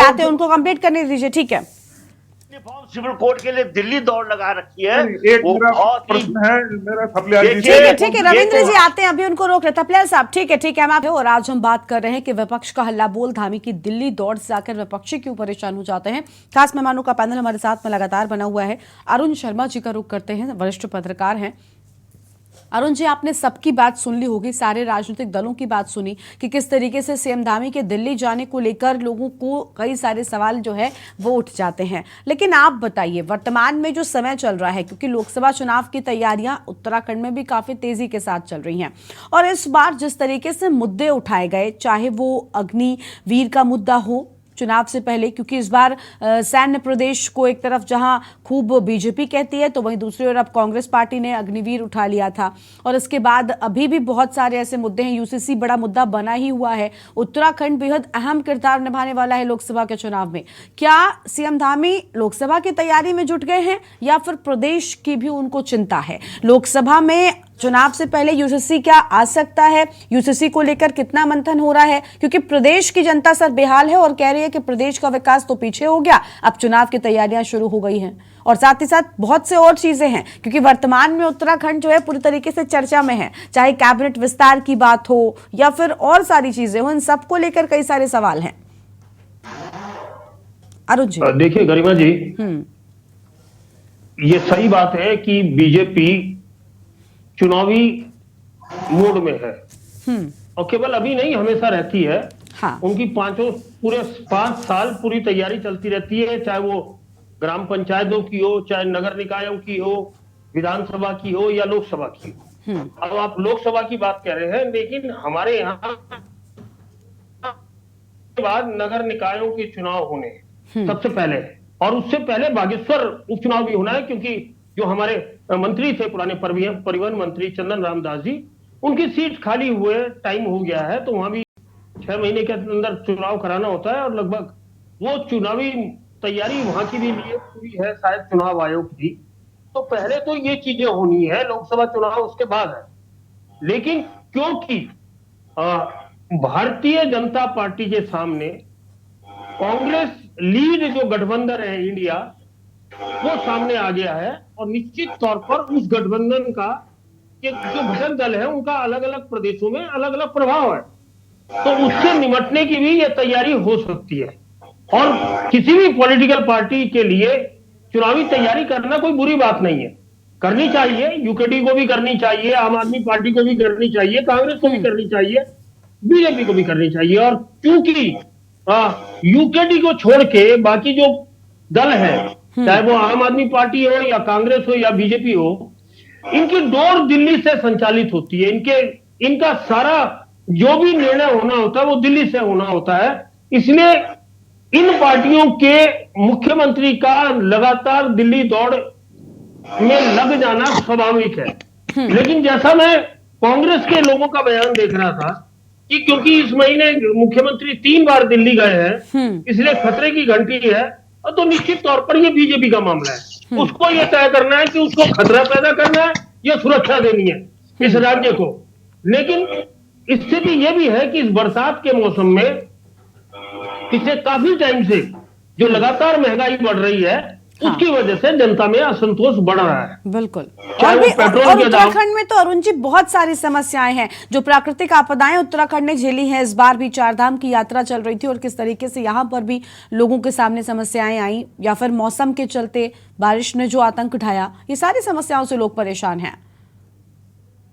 आते उनको कंप्लीट करने दीजिए, ठीक है। यूनिफॉर्म सिविल कोड के लिए दिल्ली दौड़ लगा रखी है। एक प्रश्न है मेरा थपलियाल जी से। ठीक है रविंद्र जी आते हैं, अभी उनको रोक रहे। थपलियाल साहब ठीक है हम आप, और आज हम बात कर रहे हैं कि विपक्ष का हल्ला बोल धामी की दिल्ली दौड़ से आकर विपक्षी क्यों परेशान हो जाते हैं। खास मेहमानों का पैनल हमारे साथ में लगातार बना हुआ है। अरुण शर्मा जी का रुख करते हैं, वरिष्ठ पत्रकार हैं अरुण जी, आपने सबकी बात सुन ली होगी, सारे राजनीतिक दलों की बात सुनी कि किस तरीके से सीएम धामी के दिल्ली जाने को लेकर लोगों को कई सारे सवाल जो है वो उठ जाते हैं। लेकिन आप बताइए, वर्तमान में जो समय चल रहा है, क्योंकि लोकसभा चुनाव की तैयारियां उत्तराखंड में भी काफी तेजी के साथ चल रही हैं, और इस बार जिस तरीके से मुद्दे उठाए गए, चाहे वो अग्निवीर का मुद्दा हो चुनाव से पहले, क्योंकि इस बार सैन्य प्रदेश को एक तरफ जहां खूब बीजेपी कहती है, तो वहीं दूसरी ओर अब कांग्रेस पार्टी ने अग्निवीर उठा लिया था, और इसके बाद अभी भी बहुत सारे ऐसे मुद्दे हैं। यूसीसी बड़ा मुद्दा बना ही हुआ है। उत्तराखंड बेहद अहम किरदार निभाने वाला है लोकसभा के चुनाव में। क्या सीएम धामी लोकसभा की तैयारी में जुट गए हैं, या फिर प्रदेश की भी उनको चिंता है? लोकसभा में चुनाव से पहले यूसीसी क्या आ सकता है? यूसीसी को लेकर कितना मंथन हो रहा है? क्योंकि प्रदेश की जनता सर बेहाल है और कह रही है कि प्रदेश का विकास तो पीछे हो गया, अब चुनाव की तैयारियां शुरू हो गई हैं। और साथ ही साथ बहुत से और चीजें हैं, क्योंकि वर्तमान में उत्तराखंड जो है पूरी तरीके से चर्चा में है, चाहे कैबिनेट विस्तार की बात हो या फिर और सारी चीजें हो, इन सबको लेकर कई सारे सवाल हैं। अरुण जी, देखिए गरिमा जी, ये सही बात है कि बीजेपी चुनावी मूड में है, और केवल अभी नहीं, हमेशा रहती है। हाँ। उनकी पूरे 5 साल पूरी तैयारी चलती रहती है, चाहे वो ग्राम पंचायतों की हो, चाहे नगर निकायों की हो, विधानसभा की हो या लोकसभा की हो। अब आप लोकसभा की बात कह रहे हैं, लेकिन हमारे यहाँ बाद नगर निकायों के चुनाव होने सबसे पहले, और उससे पहले बागेश्वर उपचुनाव भी होना है, क्योंकि जो हमारे मंत्री थे पुराने परिवहन मंत्री चंदन रामदास जी, उनकी सीट खाली हुए टाइम हो गया है, तो वहां भी 6 महीने के अंदर चुनाव कराना होता है, और लगभग वो चुनावी तैयारी वहां की भी लिए पूरी है, शायद चुनाव आयोग की। तो पहले तो ये चीजें होनी है, लोकसभा चुनाव उसके बाद है। लेकिन क्योंकि भारतीय जनता पार्टी के सामने कांग्रेस लीड जो गठबंधन है इंडिया, वो सामने आ गया है, और निश्चित तौर पर उस गठबंधन का जो घटक दल है उनका अलग अलग प्रदेशों में अलग अलग प्रभाव है, तो उससे निपटने की भी ये तैयारी हो सकती है। और किसी भी पॉलिटिकल पार्टी के लिए चुनावी तैयारी करना कोई बुरी बात नहीं है, करनी चाहिए। यूकेडी को भी करनी चाहिए, आम आदमी पार्टी को भी करनी चाहिए, कांग्रेस को भी करनी चाहिए, बीजेपी को भी करनी चाहिए। और क्योंकि यूकेडी को छोड़ के बाकी जो दल है, चाहे वो आम आदमी पार्टी हो या कांग्रेस हो या बीजेपी हो, इनकी डोर दिल्ली से संचालित होती है। इनका सारा जो भी निर्णय होना होता है वो दिल्ली से होना होता है। इसलिए इन पार्टियों के मुख्यमंत्री का लगातार दिल्ली दौड़ में लग जाना स्वाभाविक है। लेकिन जैसा मैं कांग्रेस के लोगों का बयान देख रहा था कि क्योंकि इस महीने मुख्यमंत्री 3 बार दिल्ली गए हैं, इसलिए खतरे की घंटी है, तो निश्चित तौर पर ये बीजेपी का मामला है। उसको ये तय करना है कि उसको खतरा पैदा करना है या सुरक्षा देनी है इस राज्य को। लेकिन स्थिति ये भी है कि इस बरसात के मौसम में पिछले काफी टाइम से जो लगातार महंगाई बढ़ रही है, उसकी वजह से जनता में असंतोष बढ़ रहा है। बिल्कुल। और उत्तराखंड में तो अरुण जी बहुत सारी समस्याएं हैं, जो प्राकृतिक आपदाएं उत्तराखंड ने झेली हैं। इस बार भी 4 धाम की यात्रा चल रही थी, और किस तरीके से यहाँ पर भी लोगों के सामने समस्याएं आई, या फिर मौसम के चलते बारिश ने जो आतंक उठाया, ये सारी समस्याओं से लोग परेशान हैं।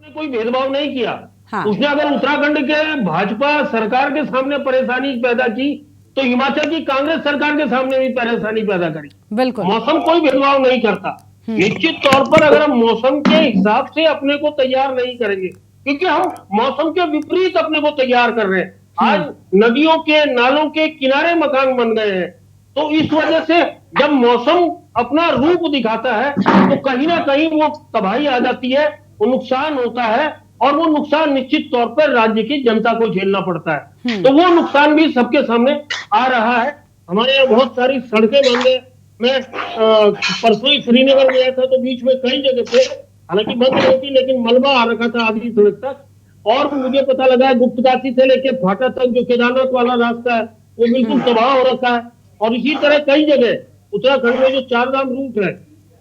कोई भेदभाव नहीं किया। हाँ। उसने अगर उत्तराखंड के भाजपा सरकार के सामने परेशानी पैदा की, तो हिमाचल की कांग्रेस सरकार के सामने भी परेशानी पैदा करी। बिल्कुल। मौसम कोई भेदभाव नहीं करता। निश्चित तौर पर अगर हम मौसम के हिसाब से अपने को तैयार नहीं करेंगे, क्योंकि हम मौसम के विपरीत अपने को तैयार कर रहे हैं। आज नदियों के नालों के किनारे मकान बन गए हैं, तो इस वजह से जब मौसम अपना रूप दिखाता है तो कहीं ना कहीं वो तबाही आ जाती है, वो नुकसान होता है, और वो नुकसान निश्चित तौर पर राज्य की जनता को झेलना पड़ता है। तो वो नुकसान भी सबके सामने आ रहा है। हमारे यहाँ बहुत सारी सड़कें बंद है। मैं परसों ही श्रीनगर गया था, तो बीच में कई जगह पे हालांकि बंद नहीं थी, लेकिन मलबा आ रखा था आधी सड़क तक। और मुझे पता लगा गुप्तकाशी से लेके फाटा तक जो केदारनाथ वाला रास्ता है वो बिल्कुल तबाह हो रखा है। और इसी तरह कई जगह उत्तराखंड में जो 4 धाम रूट है,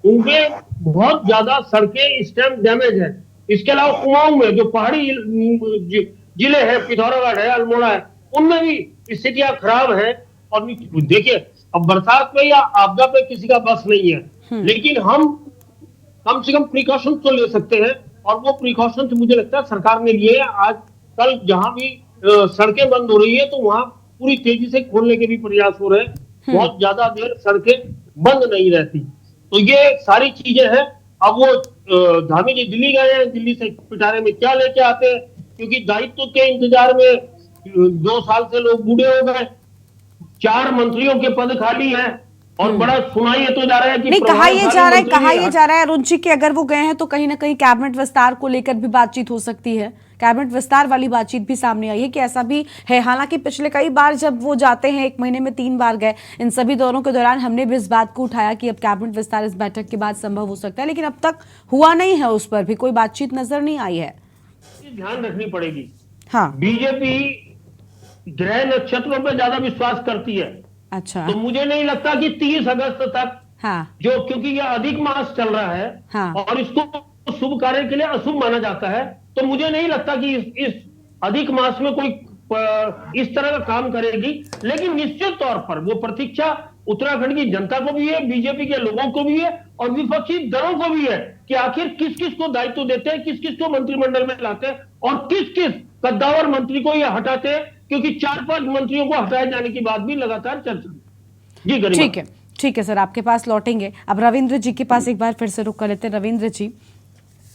उनके बहुत ज्यादा सड़कें इस टाइम डैमेज है। इसके अलावा कुमाऊं में जो पहाड़ी जिले हैं, पिथौरागढ़ है, अल्मोड़ा है, उनमें भी स्थितियां खराब है। और देखिए, अब बरसात पे या आपदा पे किसी का बस नहीं है, लेकिन हम कम से कम प्रिकॉशन तो ले सकते हैं और वो प्रिकॉशंस मुझे लगता है सरकार ने लिए। आज कल जहां भी सड़कें बंद हो रही है तो वहां पूरी तेजी से खोलने के भी प्रयास हो रहे हैं। बहुत ज्यादा देर सड़कें बंद नहीं रहती। तो ये सारी चीजें हैं। अब वो धामी जी दिल्ली गए हैं, दिल्ली से पिटारे में क्या लेके आते हैं, क्योंकि दायित्व के इंतजार में 2 साल से लोग बूढ़े हो गए, 4 मंत्रियों के पद खाली हैं और बड़ा सुनाई तो जा रहा है कि नहीं, कहा ये जा रहा है अरुण जी कि अगर वो गए हैं तो कहीं ना कहीं कैबिनेट विस्तार को लेकर भी बातचीत हो सकती है। कैबिनेट विस्तार वाली बातचीत भी सामने आई है कि ऐसा भी है। हालांकि पिछले कई बार जब वो जाते हैं, 1 महीने में 3 बार गए, इन सभी दौरों के दौरान हमने भी इस बात को उठाया कि अब कैबिनेट विस्तार इस बैठक के बाद संभव हो सकता है, लेकिन अब तक हुआ नहीं है, उस पर भी कोई बातचीत नजर नहीं आई है। ध्यान रखनी पड़ेगी। हाँ, बीजेपी ग्रह नक्षत्रों पर ज्यादा विश्वास करती है। अच्छा, तो मुझे नहीं लगता कि 30 अगस्त तक, हाँ, जो क्योंकि ये अधिक मास चल रहा है, हाँ, और इसको शुभ कार्य के लिए अशुभ माना जाता है, तो मुझे नहीं लगता कि इस अधिक मास में कोई इस तरह का काम करेगी। लेकिन निश्चित तौर पर वो प्रतीक्षा उत्तराखंड की जनता को भी है, बीजेपी के लोगों को भी है और विपक्षी दलों को भी है कि आखिर किस किस को दायित्व देते हैं, किस किस को मंत्रिमंडल में लाते हैं और किस किस कद्दावर मंत्री को ये हटाते हैं, क्योंकि 4-5 मंत्रियों को हटाए जाने की बात भी लगातार चर्चा में। जी गरिमा। ठीक है सर, आपके पास लौटेंगे। अब रविंद्र जी के पास एक बार फिर से रुक कर लेते हैं। रविंद्र जी,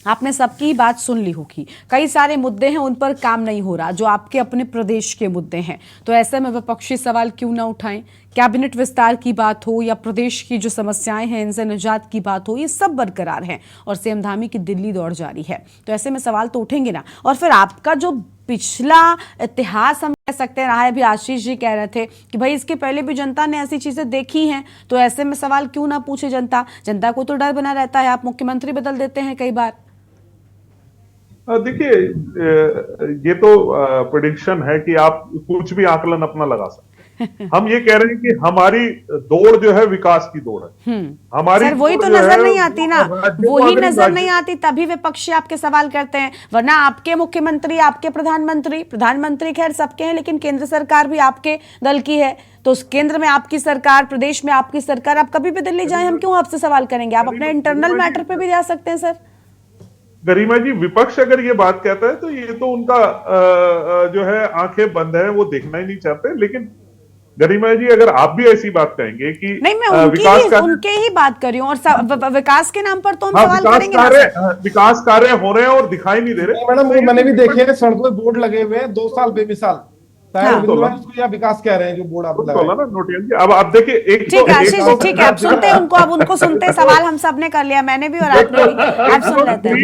आपने सबकी बात सुन ली होगी, कई सारे मुद्दे हैं उन पर काम नहीं हो रहा जो आपके अपने प्रदेश के मुद्दे हैं, तो ऐसे में विपक्षी सवाल क्यों ना उठाएं? कैबिनेट विस्तार की बात हो या प्रदेश की जो समस्याएं हैं इनसे निजात की बात हो, ये सब बरकरार हैं और सीएम धामी की दिल्ली दौड़ जारी है, तो ऐसे में सवाल तो उठेंगे ना। और फिर आपका जो पिछला इतिहास हम कह सकते हैं रहा है, अभी आशीष जी कह रहे थे कि भाई इसके पहले भी जनता ने ऐसी चीजें देखी हैं, तो ऐसे में सवाल क्यों ना पूछे जनता को तो डर बना रहता है, आप मुख्यमंत्री बदल देते हैं कई बार। देखिए, ये तो प्रेडिक्शन है कि आप कुछ भी आकलन अपना लगा सकते हैं। हम ये कह रहे हैं कि हमारी दौड़ जो है विकास की दौड़ है। हमारी सर वही तो नजर नहीं आती ना, वही नजर नहीं आती, तभी विपक्षी आपके सवाल करते हैं। वरना आपके मुख्यमंत्री, आपके प्रधानमंत्री खैर सबके हैं, लेकिन केंद्र सरकार भी आपके दल की है, तो उस केंद्र में आपकी सरकार, प्रदेश में आपकी सरकार, आप कभी भी दिल्ली जाए हम क्यों आपसे सवाल करेंगे? आप अपने इंटरनल मैटर पे भी जा सकते हैं सर। गरिमा जी, विपक्ष अगर ये बात कहता है तो ये तो उनका जो है आंखें बंद है, वो देखना ही नहीं चाहते। लेकिन गरिमा जी, अगर आप भी ऐसी बात कहेंगे कि नहीं, मैं उनके ही बात कर रही हूँ, और विकास के नाम पर तो हम सवाल करेंगे ना। विकास कार्य हो रहे हैं और दिखाई नहीं दे रहे। मैडम, मैंने भी देखे हैं, सड़कों पे बोर्ड लगे हुए हैं 2 साल बेमिसाल। उसको या विकास कह रहे हैं जो बोर्ड आप लगाए ना नोटियाल जी। अब आप देखिए, ठीक है आशीष जी, ठीक है, आप सुनते हैं उनको, अब उनको सुनते हैं। सवाल हम सब ने कर लिया, मैंने भी और आपने भी, आप सुन लेते हैं।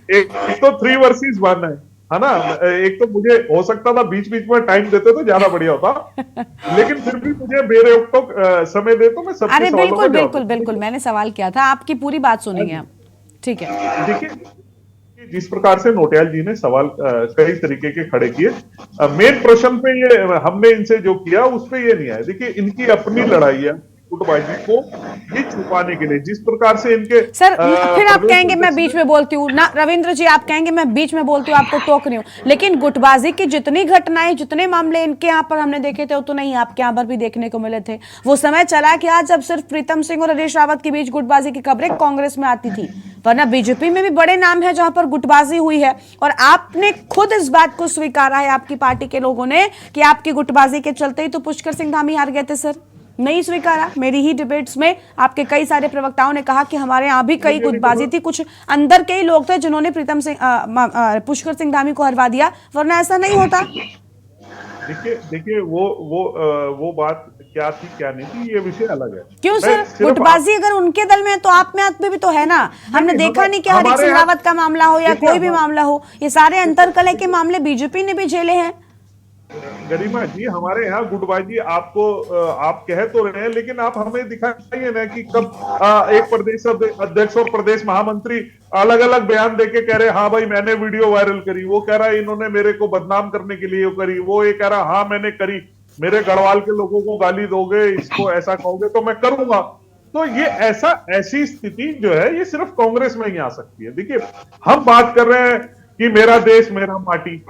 एक तो 3 वर्सेस 1 है ना। एक तो मुझे हो सकता था बीच बीच में टाइम देते तो ज्यादा बढ़िया होता, लेकिन फिर भी मुझे बेरोक समय दे तो मैं सबके अरे बिल्कुल मैंने सवाल किया था, आपकी पूरी बात सुनेंगे हम। ठीक है, देखिए जिस प्रकार से नोटियाल जी ने सवाल कई तरीके के खड़े किए, मेन प्रश्न पे ये हमने इनसे जो किया उस पे ये नहीं आया। देखिए, इनकी अपनी लड़ाई है गुटबाजी को ये छुपाने के लिए, जिस प्रकार से इनके सर फिर आप कहेंगे मैं बीच में बोलती हूँ ना, रविंद्र जी आप कहेंगे मैं बीच में बोलती हूँ, आपको टोक रही हूँ, लेकिन गुटबाजी की जितनी घटनाएं, जितने मामले इनके यहाँ पर हमने देखे थे उतने ही आपके यहाँ पर भी देखने को मिले थे। वो समय चला कि आज जब सिर्फ प्रीतम सिंह और हरीश रावत के बीच गुटबाजी की खबरें कांग्रेस में आती थी, वरना बीजेपी में भी बड़े नाम है जहां पर गुटबाजी हुई है, और आपने खुद इस बात को स्वीकारा है, आपकी पार्टी के लोगों ने, कि आपकी गुटबाजी के चलते ही तो पुष्कर सिंह धामी हार गए थे। सर नहीं स्वीकारा, मेरी ही डिबेट्स में आपके कई सारे प्रवक्ताओं ने कहा कि हमारे यहाँ भी कई गुटबाजी थी, कुछ अंदर के ही लोग थे जिन्होंने पुष्कर सिंह धामी को हरवा दिया, वरना ऐसा नहीं होता। देखिए वो बात क्या थी क्या नहीं थी, ये विषय अलग है। क्यों सर? गुटबाजी अगर उनके दल में है तो आप में भी तो है ना। हमने देखा नहीं कि हरीश सिंह रावत का मामला हो या कोई भी मामला हो, ये सारे अंतरकलह के मामले बीजेपी ने भी झेले हैं। गरिमा जी, हमारे यहाँ गुटबाजी आपको आप कह तो रहे हैं, लेकिन आप हमें दिखाइए ना कि कब एक प्रदेश अध्यक्ष और प्रदेश महामंत्री अलग अलग बयान देके कह रहे हाँ भाई मैंने वीडियो वायरल करी, वो कह रहा है इन्होंने मेरे को बदनाम करने के लिए करी, वो ये कह रहा हाँ मैंने करी, मेरे गढ़वाल के लोगों को गाली दोगे, इसको ऐसा कहोगे तो मैं करूंगा। तो ये ऐसी स्थिति जो है ये सिर्फ कांग्रेस में ही आ सकती है। देखिए, हम बात कर रहे हैं कि मेरा देश मेरा माटी,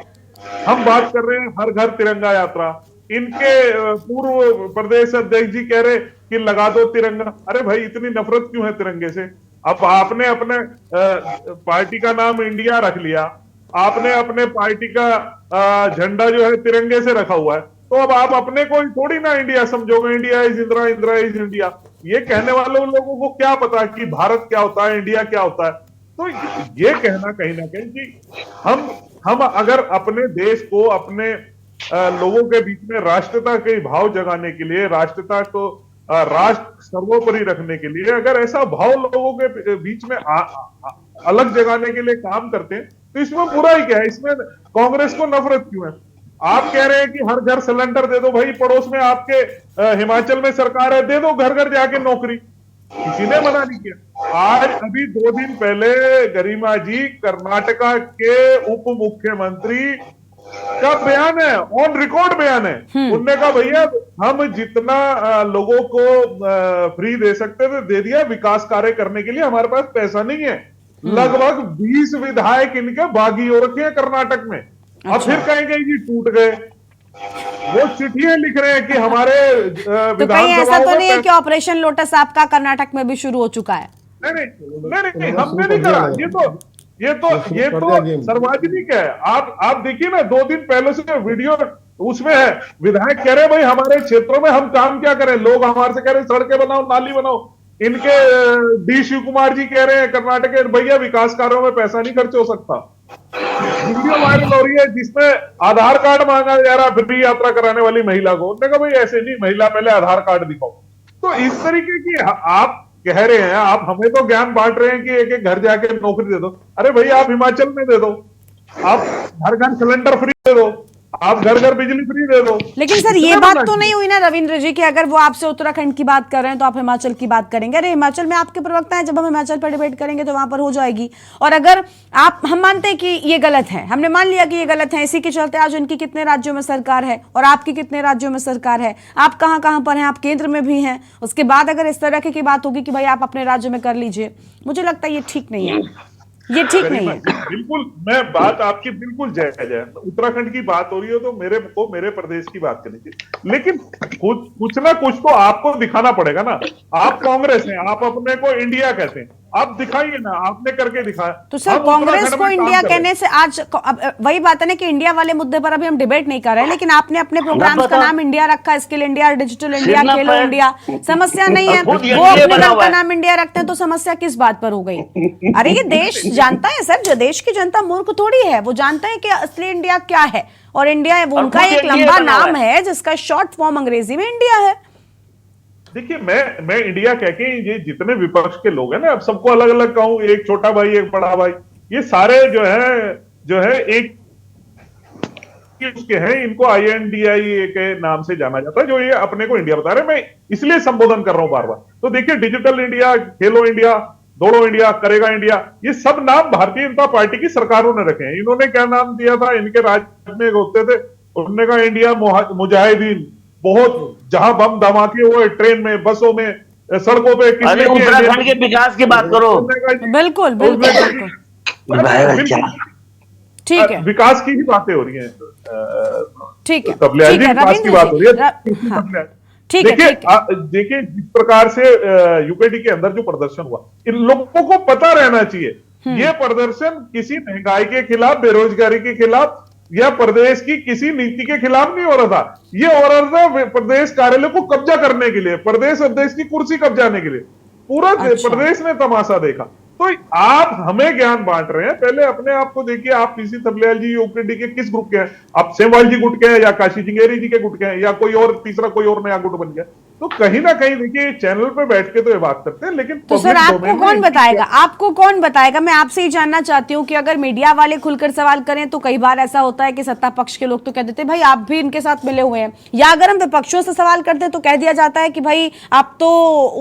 हम बात कर रहे हैं हर घर तिरंगा यात्रा, इनके पूर्व प्रदेश अध्यक्ष जी कह रहे कि लगा दो तिरंगा। अरे भाई, इतनी नफरत क्यों है तिरंगे से? अब आपने अपने पार्टी का नाम इंडिया रख लिया, आपने अपने पार्टी का झंडा जो है तिरंगे से रखा हुआ है, तो अब आप अपने को थोड़ी ना इंडिया समझोगे, India is Indira, Indira is India. ये कहने वाले लोगों को क्या पता कि भारत क्या होता है, इंडिया क्या होता है। तो ये कहना कहीं ना कहीं कि हम अगर अपने देश को, अपने लोगों के बीच में राष्ट्रता के भाव जगाने के लिए, राष्ट्रता को राष्ट्र सर्वोपरि रखने के लिए अगर ऐसा भाव लोगों के बीच में अलग जगाने के लिए काम करते हैं, तो इसमें बुरा ही क्या है? इसमें कांग्रेस को नफरत क्यों है? आप कह रहे हैं कि हर घर सिलेंडर दे दो, भाई पड़ोस में आपके हिमाचल में सरकार है, दे दो घर घर जाके नौकरी, किसी ने मना नहीं किया। आज अभी 2 दिन पहले गरिमा जी कर्नाटका के उप मुख्यमंत्री का बयान है, ऑन रिकॉर्ड बयान है, उनने कहा भैया हम जितना लोगों को फ्री दे सकते थे दे दिया, विकास कार्य करने के लिए हमारे पास पैसा नहीं है। लगभग 20 विधायक इनके बागी हो रखे हैं कर्नाटक में। अब फिर कहेंगे जी टूट गए, वो चिट्ठियां लिख रहे हैं कि हमारे तो कहीं ऐसा तो नहीं है कि ऑपरेशन लोटस आपका कर्नाटक में भी शुरू हो चुका है? नहीं, हमने नहीं करा। ये तो सार्वजनिक है। आप देखिए ना, 2 दिन पहले से वीडियो उसमें है, विधायक कह रहे हैं भाई हमारे क्षेत्रों में हम काम क्या करें, लोग हमारे से कह रहे हैं सड़कें बनाओ, नाली बनाओ। इनके डी शिव कुमार जी कह रहे हैं कर्नाटक के, भैया विकास कार्यों में पैसा नहीं खर्च हो सकता। वीडियो वायरल हो रही है जिसमें आधार कार्ड मांगा जा रहा फ्री यात्रा कराने वाली महिला को। उन्होंने कहा भाई ऐसे नहीं, महिला पहले आधार कार्ड दिखाओ। तो इस तरीके की आप कह रहे हैं, आप हमें तो ज्ञान बांट रहे हैं कि एक एक घर जाके नौकरी दे दो। अरे भाई आप हिमाचल में दे दो, आप घर घर सिलेंडर फ्री दे दो, आप घर घर बिजली फ्री दे दो। लेकिन सर ये बात तो नहीं हुई ना रविंद्र जी कि अगर वो आपसे उत्तराखंड की बात कर रहे हैं तो आप हिमाचल की बात करेंगे। अरे हिमाचल में आपके प्रवक्ता हैं, जब हम हिमाचल पर डिबेट करेंगे तो वहां पर हो जाएगी। और अगर हम मानते हैं कि ये गलत है, हमने मान लिया कि ये गलत है, इसी के चलते आज उनकी कितने राज्यों में सरकार है और आपकी कितने राज्यों में सरकार है, आप कहां कहां पर हैं, आप केंद्र में भी हैं। उसके बाद अगर इस तरह की बात होगी कि भाई आप अपने राज्य में कर लीजिए, मुझे लगता है ये ठीक नहीं है, ये ठीक नहीं है। बिल्कुल, मैं बात आपकी बिल्कुल जायज है। उत्तराखंड की बात हो रही हो तो मेरे प्रदेश की बात करनी चाहिए, लेकिन कुछ ना कुछ तो आपको दिखाना पड़ेगा ना। आप कांग्रेस हैं, आप अपने को इंडिया कहते हैं, आप दिखाइए ना, आपने करके दिखाया। तो सर कांग्रेस को इंडिया कहने से आज वही बात है ना कि इंडिया वाले मुद्दे पर अभी हम डिबेट नहीं कर रहे हैं, लेकिन आपने अपने प्रोग्राम्स का नाम इंडिया रखा, स्किल इंडिया, डिजिटल इंडिया, खेलो इंडिया, समस्या नहीं है। वो अपने दल का नाम इंडिया रखते हैं तो समस्या किस बात पर हो गई? अरे ये देश जानता है सर, जो देश की जनता मूर्ख थोड़ी है, वो जानता है कि असली इंडिया क्या है। और इंडिया उनका एक लंबा नाम है जिसका शॉर्ट फॉर्म अंग्रेजी में इंडिया है। देखिए मैं इंडिया कह के ये जितने विपक्ष के लोग हैं ना, अब सबको अलग अलग कहूं, एक छोटा भाई एक बड़ा भाई, ये सारे जो है एक उसके हैं, इनको INDIA के नाम से जाना जाता है, जो ये अपने को इंडिया बता रहे हैं। मैं इसलिए संबोधन कर रहा हूं बार बार। तो देखिए डिजिटल इंडिया, खेलो इंडिया, दौड़ो इंडिया, करेगा इंडिया, ये सब नाम भारतीय जनता पार्टी की सरकारों ने रखे हैं। इन्होंने क्या नाम दिया था, इनके राज्य में होते थे, उन्होंने कहा इंडिया मुजाहिदीन, बहुत जहां बम धमाके हुए ट्रेन में, बसों में, सड़कों पे। उत्तराखंड के विकास की बात करो। बिल्कुल ठीक है, विकास की ही बातें हो रही हैं। ठीक है, विकास की बात हो रही है। देखिए जिस प्रकार से यूकेडी के अंदर जो प्रदर्शन हुआ, इन लोगों को पता रहना चाहिए ये प्रदर्शन किसी महंगाई के खिलाफ, बेरोजगारी के खिलाफ या प्रदेश की किसी नीति के खिलाफ नहीं हो रहा था। ये हो रहा था प्रदेश कार्यालय को कब्जा करने के लिए, प्रदेश अध्यक्ष की कुर्सी कब्जाने के लिए। पूरा प्रदेश ने तमाशा देखा। तो आप हमें ज्ञान बांट रहे हैं, पहले अपने आप को देखिए। आप पीसी थपलियाल जी यूकेडी के किस ग्रुप के हैं? आप सेमवाल जी गुट के हैं या काशी चिंगेरी जी के गुट के हैं या कोई और तीसरा कोई और नया गुट बन गया? तो कहीं ना कहीं देखिए चैनल पे बैठ के तो ये बात करते हैं, लेकिन तो सर आपको कौन बताएगा? आपको कौन बताएगा? मैं आपसे ही जानना चाहती हूँ कि अगर मीडिया वाले खुलकर सवाल करें तो कई बार ऐसा होता है कि सत्ता पक्ष के लोग तो कह देते हैं भाई आप भी इनके साथ मिले हुए हैं, या अगर हम विपक्षों से सवाल करते हैं तो कह दिया जाता है कि भाई आप तो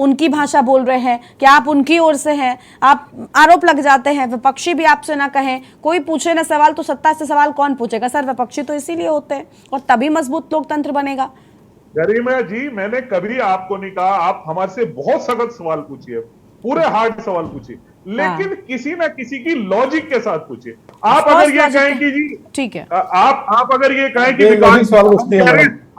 उनकी भाषा बोल रहे हैं, कि आप उनकी ओर से हैं, आप आरोप लग जाते हैं। विपक्षी भी आपसे ना कहें, कोई पूछे ना सवाल, तो सत्ता से सवाल कौन पूछेगा? सर विपक्षी तो इसीलिए होते हैं और तभी मजबूत लोकतंत्र बनेगा। गरिमा जी, मैंने कभी आपको नहीं कहा, आप हमारे से बहुत सख्त सवाल पूछिए, पूरे हार्ड सवाल पूछिए, लेकिन किसी ना किसी की लॉजिक के साथ पूछिए। आप अगर ये कहें कि जी ठीक है, आप अगर ये कहें कि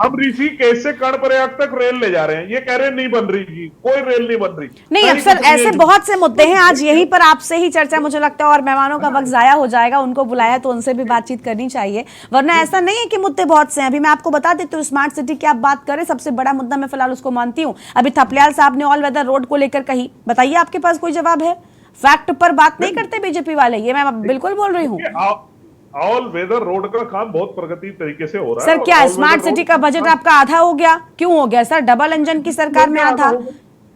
हम ऋषिकेश से कर्णप्रयाग तक रेल ले जा रहे हैं, ये कह रहे हैं नहीं बन रही जी, कोई रेल नहीं बन रही। नहीं अफसर, ऐसे बहुत से मुद्दे हैं, आज यहीं पर आपसे ही चर्चा मुझे लगता है, और मेहमानों का वक्त जाया हो जाएगा, उनको बुलाया तो उनसे भी बातचीत करनी चाहिए, वरना ऐसा नहीं है कि मुद्दे बहुत से हैं। अभी मैं आपको बता देती हूँ, स्मार्ट सिटी की आप बात करें, सबसे बड़ा मुद्दा मैं फिलहाल उसको मानती हूँ। अभी थपलियाल साहब ने ऑल वेदर रोड को लेकर कही, बताइए आपके पास कोई जवाब है? फैक्ट पर बात नहीं करते बीजेपी वाले, ये मैं बिल्कुल बोल रही हूँ। ऑल वेदर रोड का काम बहुत प्रगति तरीके से हो रहा है। सर क्या स्मार्ट सिटी का बजट आपका आधा हो गया? क्यों हो गया सर? डबल इंजन की सरकार में आधा।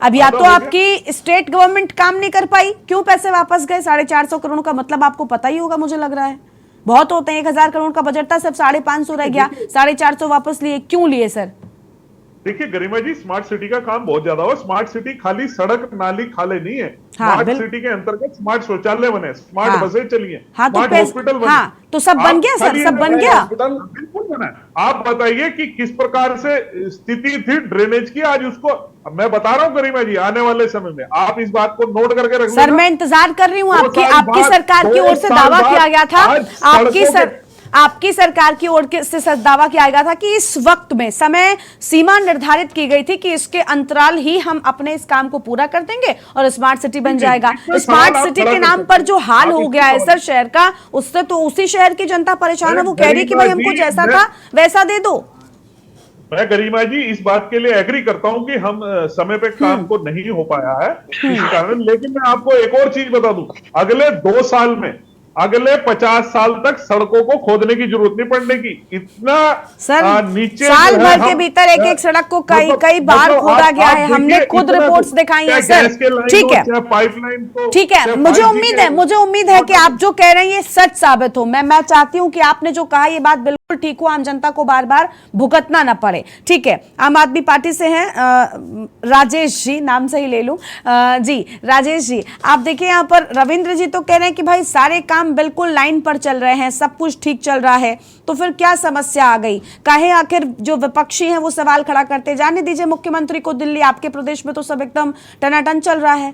अब या तो आपकी स्टेट गवर्नमेंट काम नहीं कर पाई, क्यों पैसे वापस गए? 450 करोड़ का मतलब आपको पता ही होगा, मुझे लग रहा है बहुत होते हैं। 1000 करोड़ का बजट था, सिर्फ 550 रह गया, 450 वापस लिए, क्यों लिए सर? देखिए गरिमा जी, स्मार्ट सिटी का काम बहुत ज्यादा हो। स्मार्ट सिटी खाली सड़क नाली खाले नहीं है, स्मार्ट सिटी के अंतर्गत स्मार्ट शौचालय बने, स्मार्ट बसें चली हैं, स्मार्ट हॉस्पिटल बने। तो सब बन गया सर, सब बन गया, बिल्कुल बना। आप बताइए कि किस प्रकार से स्थिति थी ड्रेनेज की, आज उसको मैं बता रहा हूँ गरिमा जी, आने वाले समय में आप इस बात को नोट करके रख सर। मैं इंतजार कर रही हूँ, आपकी सरकार की ओर से दावा किया गया था, आपकी सरकार की ओर से दावा किया गया था कि इस वक्त में समय सीमा निर्धारित की गई थी कि इसके अंतराल ही हम अपने इस काम को पूरा कर देंगे और स्मार्ट सिटी बन जाएगा। स्मार्ट सिटी के नाम पर जो हाल हो गया है सर शहर का, उससे तो उसी शहर की जनता परेशान है, वो कह रही है कि भाई हमको जैसा था वैसा दे दो। मैं गरिमा जी इस बात के लिए एग्री करता हूं कि हम समय पे काम को नहीं हो पाया है किसी कारण, लेकिन मैं आपको एक और चीज बता दूं, अगले 2 साल में, अगले 50 साल तक सड़कों को खोदने की जरूरत नहीं पड़ने की। इतना नीचे साल भर के भीतर एक सड़क को कई बार खोदा गया है, हमने खुद रिपोर्ट्स दिखाई है सर। ठीक है, पाइपलाइन, ठीक है, मुझे उम्मीद है कि आप जो कह रहे हैं ये सच साबित हो। मैं चाहती हूं कि आपने जो कहा ये बात बिल्कुल ठीक हो, आम जनता को बार बार भुगतना ना पड़े। ठीक है, आम आदमी पार्टी से हैं राजेश जी, नाम से ही ले लूं जी। राजेश जी, आप देखिए यहाँ पर रविंद्र जी तो कह रहे हैं कि भाई सारे काम बिल्कुल लाइन पर चल रहे हैं, सब कुछ ठीक चल रहा है, तो फिर क्या समस्या आ गई? काहे आखिर जो विपक्षी हैं वो सवाल खड़ा करते? जाने दीजिए मुख्यमंत्री को दिल्ली, आपके प्रदेश में तो सब एकदम टनाटन चल रहा है।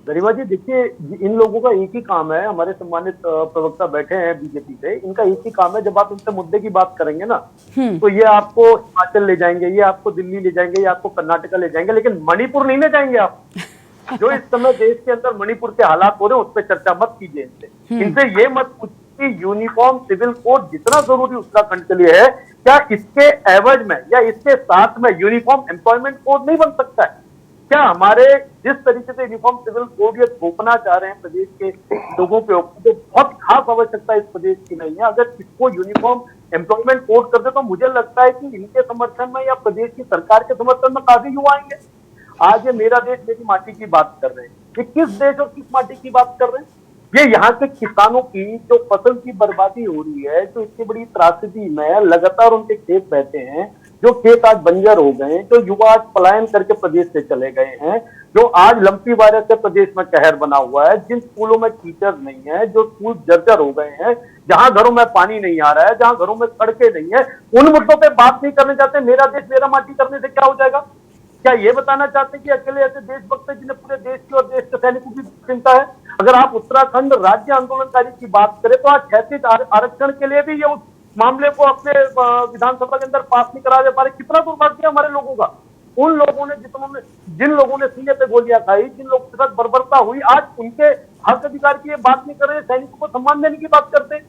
गरिमा जी देखिए, इन लोगों का एक ही काम है, हमारे सम्मानित प्रवक्ता बैठे हैं बीजेपी से, इनका एक ही काम है, जब आप इनसे मुद्दे की बात करेंगे ना तो ये आपको हिमाचल ले जाएंगे, ये आपको दिल्ली ले जाएंगे, ये आपको कर्नाटका ले जाएंगे, लेकिन मणिपुर नहीं ले जाएंगे आप। जो इस समय देश के अंदर मणिपुर के हालात हो रहे हैं उस पर चर्चा मत कीजिए इनसे ये मत पूछिए कि यूनिफॉर्म सिविल कोड जितना जरूरी उत्तराखंड के लिए है, क्या इसके एवज में या इसके साथ में यूनिफॉर्म एम्प्लॉयमेंट कोड नहीं बन सकता है? क्या हमारे जिस तरीके से यूनिफॉर्म सिविल कोड ये थोपना चाह रहे हैं प्रदेश के लोगों के ऊपर, तो बहुत खास आवश्यकता इस प्रदेश की नहीं है। अगर इसको यूनिफॉर्म एम्प्लॉयमेंट कोड कर दे तो मुझे लगता है कि इनके समर्थन में या प्रदेश की सरकार के समर्थन में काफी युवा आएंगे। आज ये मेरा देश मेरी माटी की बात कर रहे हैं, ये किस देश और किस माटी की बात कर रहे हैं? ये यहाँ के किसानों की जो फसल की बर्बादी हो रही है, जो इतनी बड़ी त्रासदी में लगातार उनके खेत बहते हैं, जो खेत आज बंजर हो गए हैं, जो युवा आज पलायन करके प्रदेश से चले गए हैं, जो आज लंपी वायरस से प्रदेश में कहर बना हुआ है, जिन स्कूलों में टीचर नहीं है, जो स्कूल जर्जर हो गए हैं, जहां घरों में पानी नहीं आ रहा है, जहां घरों में सड़कें नहीं है, उन मुद्दों पे बात नहीं करने चाहते। मेरा देश मेरा माटी करने से क्या हो जाएगा? क्या ये बताना चाहते हैं कि अकेले ऐसे देशभक्त हैं जिन्हें पूरे देश की और देश के सैनिकों की चिंता है? अगर आप उत्तराखंड राज्य आंदोलनकारी की बात करें तो आज 36 आरक्षण के लिए भी ये उस मामले को अपने विधानसभा के अंदर पास नहीं करा दे पा रहे। कितना दुर्भाग्य है हमारे लोगों का। उन लोगों ने जिन लोगों ने सीने पे गोलियां खाई, जिन लोगों के साथ बर्बरता हुई, आज उनके हक अधिकार की बात नहीं कर रहे, सैनिकों को सम्मान देने की बात करते।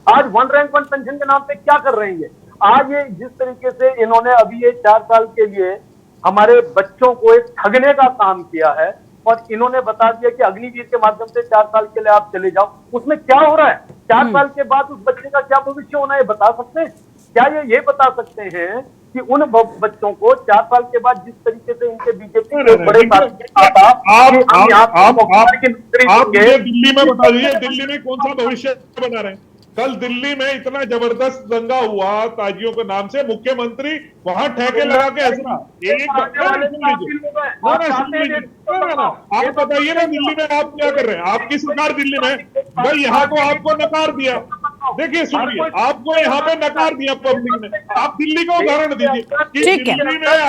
आज 1 रैंक 1 पेंशन के नाम पे क्या कर रहे हैं? आज ये जिस तरीके से इन्होंने अभी ये 4 साल के लिए हमारे बच्चों को एक ठगने का काम किया है और इन्होंने बता दिया कि अग्निवीर के माध्यम से 4 साल के लिए आप चले जाओ, उसमें क्या हो रहा है? 4 साल के बाद उस बच्चे का क्या भविष्य होना है बता सकते हैं? क्या ये बता सकते हैं कि उन बच्चों को 4 साल के बाद जिस तरीके से इनके बीजेपी के बड़े आप दिल्ली में बता दीजिए, दिल्ली में कौन सा भविष्य बना रहे हैं? कल दिल्ली में इतना जबरदस्त दंगा हुआ ताजियों के नाम से, मुख्यमंत्री वहां ठेके लगा के हंस रहा। आप बताइए ना दिल्ली में आप क्या कर रहे हैं? आपकी सरकार दिल्ली में भाई यहाँ को आपको नकार दिया। देखिए सुनिए, आपको यहाँ पे नकार दिया पब्लिक ने, आप दिल्ली का उदाहरण दीजिए। ठीक है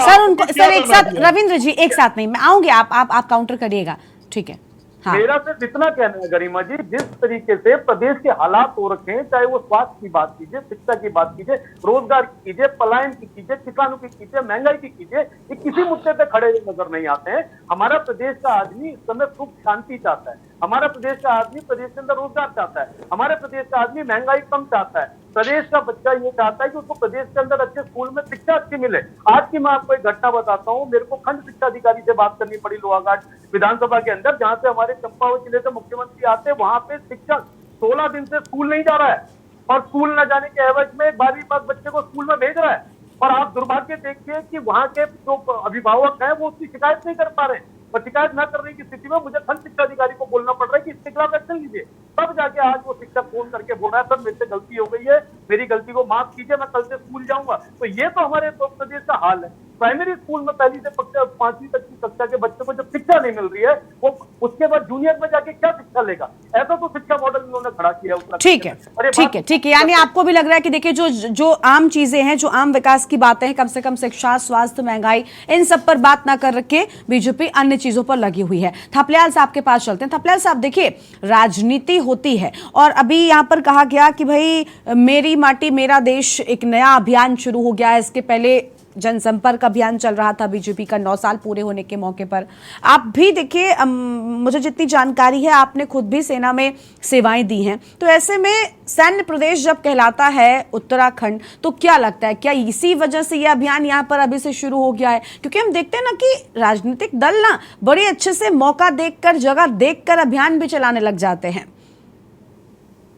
सर, उनको सर एक साथ रविंद्र जी एक साथ नहीं, मैं आऊंगी, आप काउंटर करिएगा। ठीक है, हाँ। मेरा सिर्फ इतना कहना है गरिमा जी, जिस तरीके से प्रदेश के हालात हो रखे हैं, चाहे वो स्वास्थ्य की बात कीजिए, शिक्षा की बात कीजिए, रोजगार की कीजिए, पलायन की कीजिए, किसानों की कीजिए, महंगाई की कीजिए, ये किसी मुद्दे पे खड़े नजर नहीं आते हैं। हमारा प्रदेश का आदमी इस समय सुख शांति चाहता है, हमारा प्रदेश का आदमी प्रदेश के अंदर रोजगार चाहता है, हमारे प्रदेश का आदमी महंगाई कम चाहता है, प्रदेश का बच्चा ये चाहता है कि उसको प्रदेश के अंदर अच्छे स्कूल में शिक्षा अच्छी मिले। आज की मैं आपको एक घटना बताता हूँ, मेरे को खंड शिक्षा अधिकारी से बात करनी पड़ी लोहाघाट विधानसभा के अंदर, जहां से हमारे चंपावत जिले से मुख्यमंत्री आते हैं, वहां पे शिक्षक 16 दिन से स्कूल नहीं जा रहा है और स्कूल न जाने के एवज में 12वीं पास बच्चे को स्कूल में भेज रहा है। और आप दुर्भाग्य देखिए कि वहां के जो अभिभावक हैं वो उसकी शिकायत नहीं कर पा रहे, और शिकायत न करने की स्थिति में मुझे खंड शिक्षा अधिकारी को बोलना पड़ रहा है कि इसके खिलाफ एक्शन लीजिए। तब जाके आज वो शिक्षक फोन करके बोल रहा है सर मेरे से गलती हो गई है, मेरी गलती को माफ कीजिए, मैं कल से स्कूल जाऊंगा। तो ये तो हमारे प्रदेश का हाल है। प्राइमरी स्कूल में पहली से 5वीं तक की कक्षा के बच्चों को जब शिक्षा नहीं मिल रही है, वो उसके बाद जूनियर में जाके क्या शिक्षा लेगा? ऐसा तो शिक्षा मॉडल इन्होंने खड़ा किया है। ठीक है, ठीक है, ठीक है। यानी आपको भी लग रहा है कि देखिए जो आम चीजें हैं, जो आम विकास की बातें हैं, कम से कम शिक्षा, स्वास्थ्य, महंगाई, इन सब पर बात ना कर रखे बीजेपी अन्य चीजों पर लगी हुई है। थपलियाल साहब के पास चलते हैं। थपलियाल साहब, देखिए राजनीति होती है और अभी यहाँ पर कहा गया कि भाई मेरी माटी मेरा देश एक नया अभियान शुरू हो गया है। इसके पहले जनसंपर्क अभियान चल रहा था बीजेपी का 9 साल पूरे होने के मौके पर। आप भी देखिए, मुझे जितनी जानकारी है आपने खुद भी सेना में सेवाएं दी हैं, तो ऐसे में सैन्य प्रदेश जब कहलाता है उत्तराखंड, तो क्या लगता है क्या इसी वजह से यह अभियान यहाँ पर अभी से शुरू हो गया है? क्योंकि हम देखते हैं ना कि राजनीतिक दल ना बड़े अच्छे से मौका देखकर, जगह देखकर अभियान भी चलाने लग जाते हैं।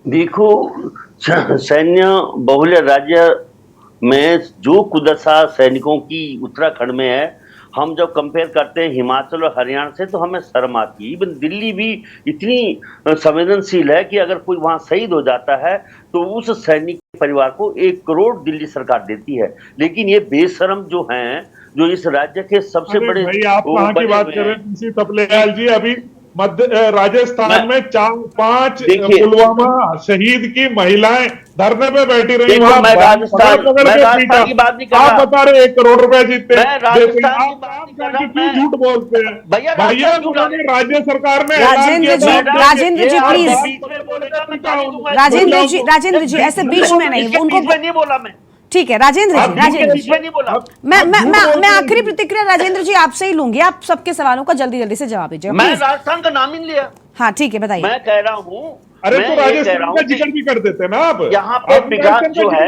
देखो, सैन्य बहुल राज्य में जो कुदशा सैनिकों की उत्तराखंड में है, हम जब कंपेयर करते हैं हिमाचल और हरियाणा से तो हमें शर्म आती है। इवन दिल्ली भी इतनी संवेदनशील है कि अगर कोई वहां शहीद हो जाता है तो उस सैनिक परिवार को 1 करोड़ दिल्ली सरकार देती है। लेकिन ये बेशरम जो हैं, जो इस राज्य के सबसे बड़े, भाई आप कहाँ की बात कर रहे हैं थपलियाल जी? अभी राजस्थान में 4-5 पुलवामा शहीद की महिलाएं धरने पे बैठी रही। मैं राजस्थान की बात नहीं कर रहा। आप बता रहे 1 करोड़ रुपए जीते, मैं झूठ बोलते हैं भैया। राज्य सरकार ने राजेंद्र जी प्लीज, राजेंद्र जी ऐसे बीच में नहीं, उनको नहीं बोला मैं। ठीक है राजेंद्र जी, नहीं बोला। मैं आखिरी प्रतिक्रिया राजेंद्र जी आपसे ही लूंगी। आप सबके सवालों का जल्दी से जवाब दीजिए। मैं राजस्थान का नाम ही नहीं लिया। हाँ ठीक है, बताइए। मैं कह रहा हूँ, अरे तो राजस्थान का जिक्र भी कर देते ना आप। यहाँ पे विकास जो है,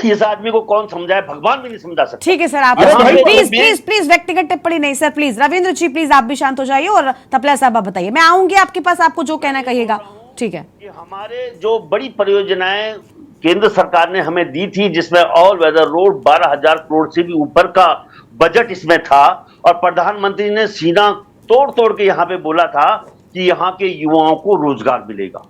इस आदमी को कौन समझाए, भगवान भी नहीं समझा सकता। ठीक है सर, आप प्लीज व्यक्तिगत टिप्पणी नहीं sir, please. Ravindra ji please आप भी शांत हो जाइए और थपलियाल साहब आप बताइए। मैं आऊंगी आपके पास, आपको जो कहना कहिएगा। ठीक है। हमारे जो बड़ी परियोजनाएं केंद्र सरकार ने हमें दी थी, जिसमें ऑल वेदर रोड 12,000 करोड़ से भी ऊपर का बजट इसमें था, और प्रधानमंत्री ने सीना तोड़ के यहाँ पे बोला था कि यहाँ के युवाओं को रोजगार मिलेगा।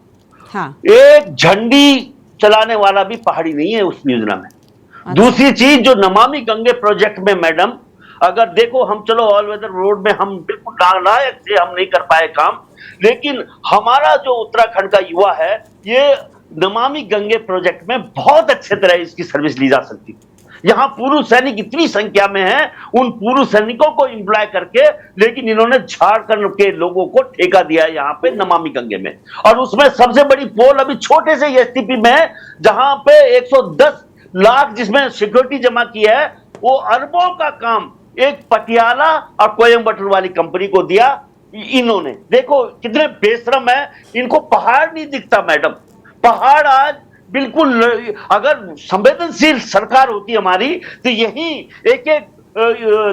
हाँ। एक झंडी चलाने वाला भी पहाड़ी नहीं है उस योजना में। अच्छा। दूसरी चीज, जो नमामि गंगे प्रोजेक्ट में मैडम, अगर देखो हम चलो ऑल वेदर रोड में हम बिल्कुल नालायक से हम नहीं कर पाए काम, लेकिन हमारा जो उत्तराखंड का युवा है, ये नमामि गंगे प्रोजेक्ट में बहुत अच्छे तरह इसकी सर्विस ली जा सकती है। यहाँ पूर्व सैनिक इतनी संख्या में हैं, उन पूर्व सैनिकों को एम्प्लॉय करके, लेकिन इन्होंने झारखंड के लोगों को ठेका दिया है यहाँ पे नमामि गंगे में। और उसमें सबसे बड़ी पोल अभी छोटे से एसटीपी में है, जहां पे 110 लाख जिसमें सिक्योरिटी जमा की है, वो अरबों का काम एक पटियाला और कोयम्बटूर वाली कंपनी को दिया इन्होंने। देखो कितने बेशरम है, इनको पहाड़ नहीं दिखता मैडम। पहाड़ आज बिल्कुल, अगर संवेदनशील सरकार होती हमारी तो यही एक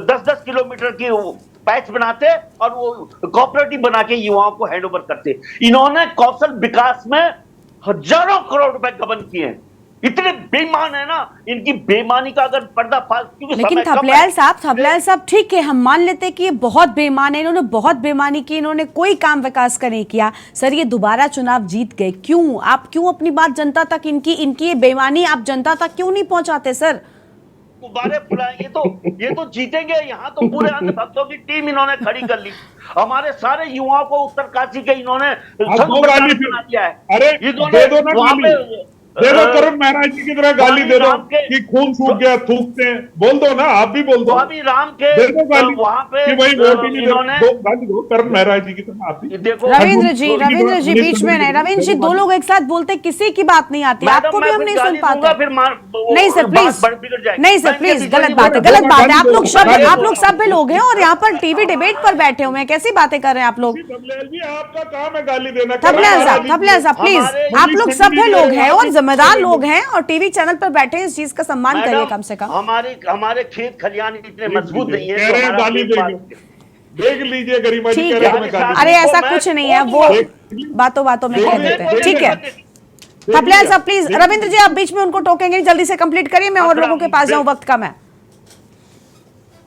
10-10 किलोमीटर की पैच बनाते और वो कोऑपरेटिव बना के युवाओं को हैंडओवर करते। इन्होंने कौशल विकास में हजारों करोड़ रुपए गबन किए हैं। इतने बेईमान है ना, इनकी बेईमानी का अगर पर्दाफाश, लेकिन थपलियाल साहब ठीक है, हम मान लेते हैं कि ये बहुत बेईमान है, इन्होंने बहुत बेईमानी की, इन्होंने कोई काम विकास का नहीं किया। सर ये दोबारा चुनाव जीत गए, क्यों? आप क्यों अपनी बात जनता तक, इनकी ये बेईमानी आप जनता तक क्यों नहीं पहुंचाते सर? गुब्बारे फुलाए, ये तो जीतेंगे। यहाँ तो पूरे अंधभक्तों की टीम इन्होंने खड़ी कर ली। हमारे सारे युवाओं को उत्तरकाशी के इन्होंने बना दिया है। अरे वहां पे देखो करुण महाराज जी की तरह गाली दे दो कि खून सूख गया, थूकते हैं, बोल दो ना, आप भी बोल दो। स्वामी राम के दे दो गाली वहां पे कि भाई वोट ही नहीं इन्होंने दो, गाली दो करुण महाराज जी की तरह आप भी। देखो रविंद्र जी बीच में नहीं। रविंद्र जी, दो लोग एक साथ बोलते किसी की बात नहीं आती, आपको भी हम नहीं सुन पाते। नहीं सर प्लीज, नहीं सर प्लीज, गलत बात है, गलत बात है। आप लोग सभ्य लोग हैं और यहाँ पर टीवी डिबेट पर बैठे हुए हैं, कैसी बातें कर रहे हैं आप लोग? आपका काम है गाली देना। थपलियाल साहब प्लीज, आप लोग सभ्य लोग हैं और जिम्मेदार लोग हैं और टीवी चैनल पर बैठे हैं, इस चीज का सम्मान करिए कम से कम। हमारे खेत खलियान इतने मजबूत नहीं है, गाली देंगे, देख लीजिए गरिमा जी ठीक कह रहे हैं। है, अरे ऐसा कुछ नहीं है, वो बातों बातों में कह देते हैं। ठीक है थपलियाल साहब प्लीज, रविंद्र जी आप बीच में उनको टोकेंगे, जल्दी से कंप्लीट करिए, मैं और लोगों के पास जाऊं, वक्त कम है।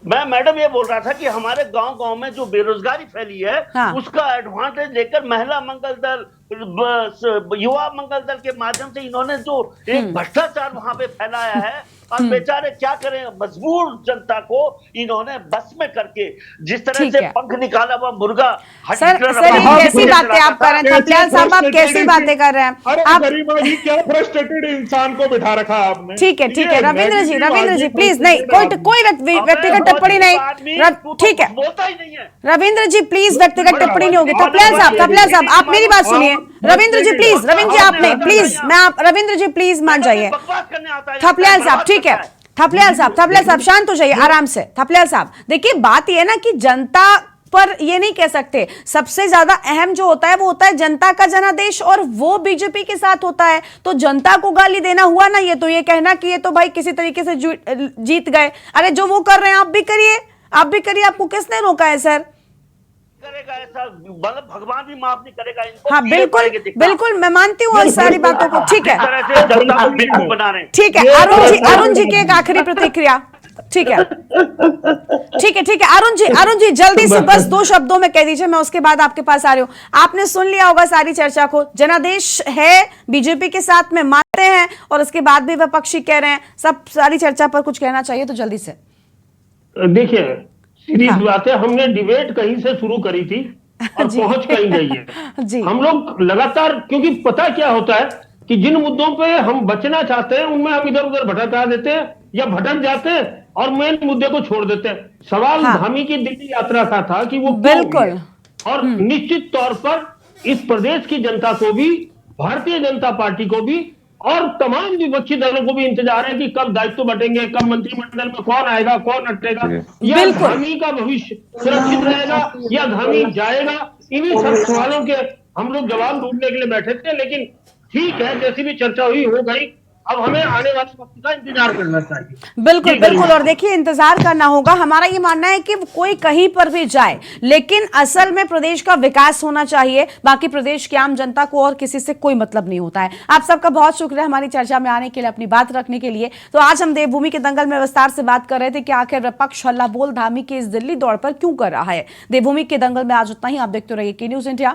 मैं मैडम ये बोल रहा था कि हमारे गांव में जो बेरोजगारी फैली है, हाँ। उसका एडवांटेज लेकर महिला मंगल दल, युवा मंगल दल के माध्यम से इन्होंने जो एक भ्रष्टाचार वहां पे फैलाया है, और बेचारे क्या करें, मजबूर जनता को इन्होंने बस में करके जिस तरह से पंख निकाला हुआ मुर्गा। सर ये कैसी बातें आप कर रहे हैं थपलियाल साहब, आप कैसी बातें कर रहे हैं आप? गरिमा जी क्या फ्रस्ट्रेटेड इंसान को बिठा रखा आपने। ठीक है रविंद्र जी प्लीज, नहीं कोई व्यक्तिगत टिप्पणी नहीं, ठीक है बोलता ही नहीं है। रविंद्र जी प्लीज, व्यक्तिगत टिप्पणी नहीं होगी। थपलियाल साहब आप मेरी बात सुनिए। रविंद्र जी प्लीज, रविंद्र जी आप नहीं प्लीज, मैं आप रविंद्र जी प्लीज मान जाइए। थपलियाल साहब ठीक है, थपलियाल साहब शांत हो जाइए, आराम से। थपलियाल साहब देखिए, बात ये ना कि जनता पर ये नहीं कह सकते, सबसे ज्यादा अहम जो होता है वो होता है जनता का जनादेश, और वो बीजेपी के साथ होता है। तो जनता को गाली देना हुआ ना ये, तो ये कहना कि ये तो भाई किसी तरीके से जीत गए। अरे जो वो कर रहे हैं आप भी करिए, आपको किसने रोका है सर? करेगा ऐसा, मतलब भगवान भी माफ नहीं करेगा इनको। हाँ बिल्कुल मैं मानती हूँ सारी बातों को। ठीक है ठीक है, अरुण जी की एक आखिरी प्रतिक्रिया। ठीक है अरुण जी जल्दी से बस 2 शब्दों में कह दीजिए, मैं उसके बाद आपके पास आ रही हूँ। आपने सुन लिया होगा सारी चर्चा को, जनादेश है बीजेपी के साथ में, मानते हैं, और उसके बाद भी विपक्षी कह रहे हैं, सब सारी चर्चा पर कुछ कहना चाहिए तो जल्दी से। देखिए सीरीज बात है, हमने डिबेट कहीं से शुरू करी थी और पहुंच कहीं गई है। जी। हम लोग लगातार, क्योंकि पता क्या होता है कि जिन मुद्दों पे हम बचना चाहते हैं उनमें हम इधर उधर भटका देते हैं या भटक जाते हैं और मेन मुद्दे को छोड़ देते हैं। सवाल धामी की दिल्ली यात्रा का था कि वो बिल्कुल, और निश्चित तौर पर इस प्रदेश की जनता को भी, भारतीय जनता पार्टी को भी और तमाम विपक्षी दलों को भी इंतजार है कि कब दायित्व बटेंगे, कब मंत्रिमंडल में कौन आएगा, कौन हटेगा, या धामी का भविष्य सुरक्षित रहेगा या धामी जाएगा। इन्हीं सब सवालों के हम लोग जवाब ढूंढने के लिए बैठे थे। लेकिन ठीक है, जैसी भी चर्चा हुई हो गई, अब हमें आने वाले वक्त का इंतजार करना चाहिए। बिल्कुल और देखिए इंतजार करना होगा। हमारा ये मानना है कि कोई कहीं पर भी जाए, लेकिन असल में प्रदेश का विकास होना चाहिए, बाकी प्रदेश की आम जनता को और किसी से कोई मतलब नहीं होता है। आप सबका बहुत शुक्रिया हमारी चर्चा में आने के लिए, अपनी बात रखने के लिए। तो आज हम देवभूमि के दंगल में विस्तार से बात कर रहे थे कि आखिर विपक्ष हल्ला बोल धामी के इस दिल्ली दौड़ पर क्यों कर रहा है। देवभूमि के दंगल में आज उतना ही। आप देखते रहिए के न्यूज़ इंडिया।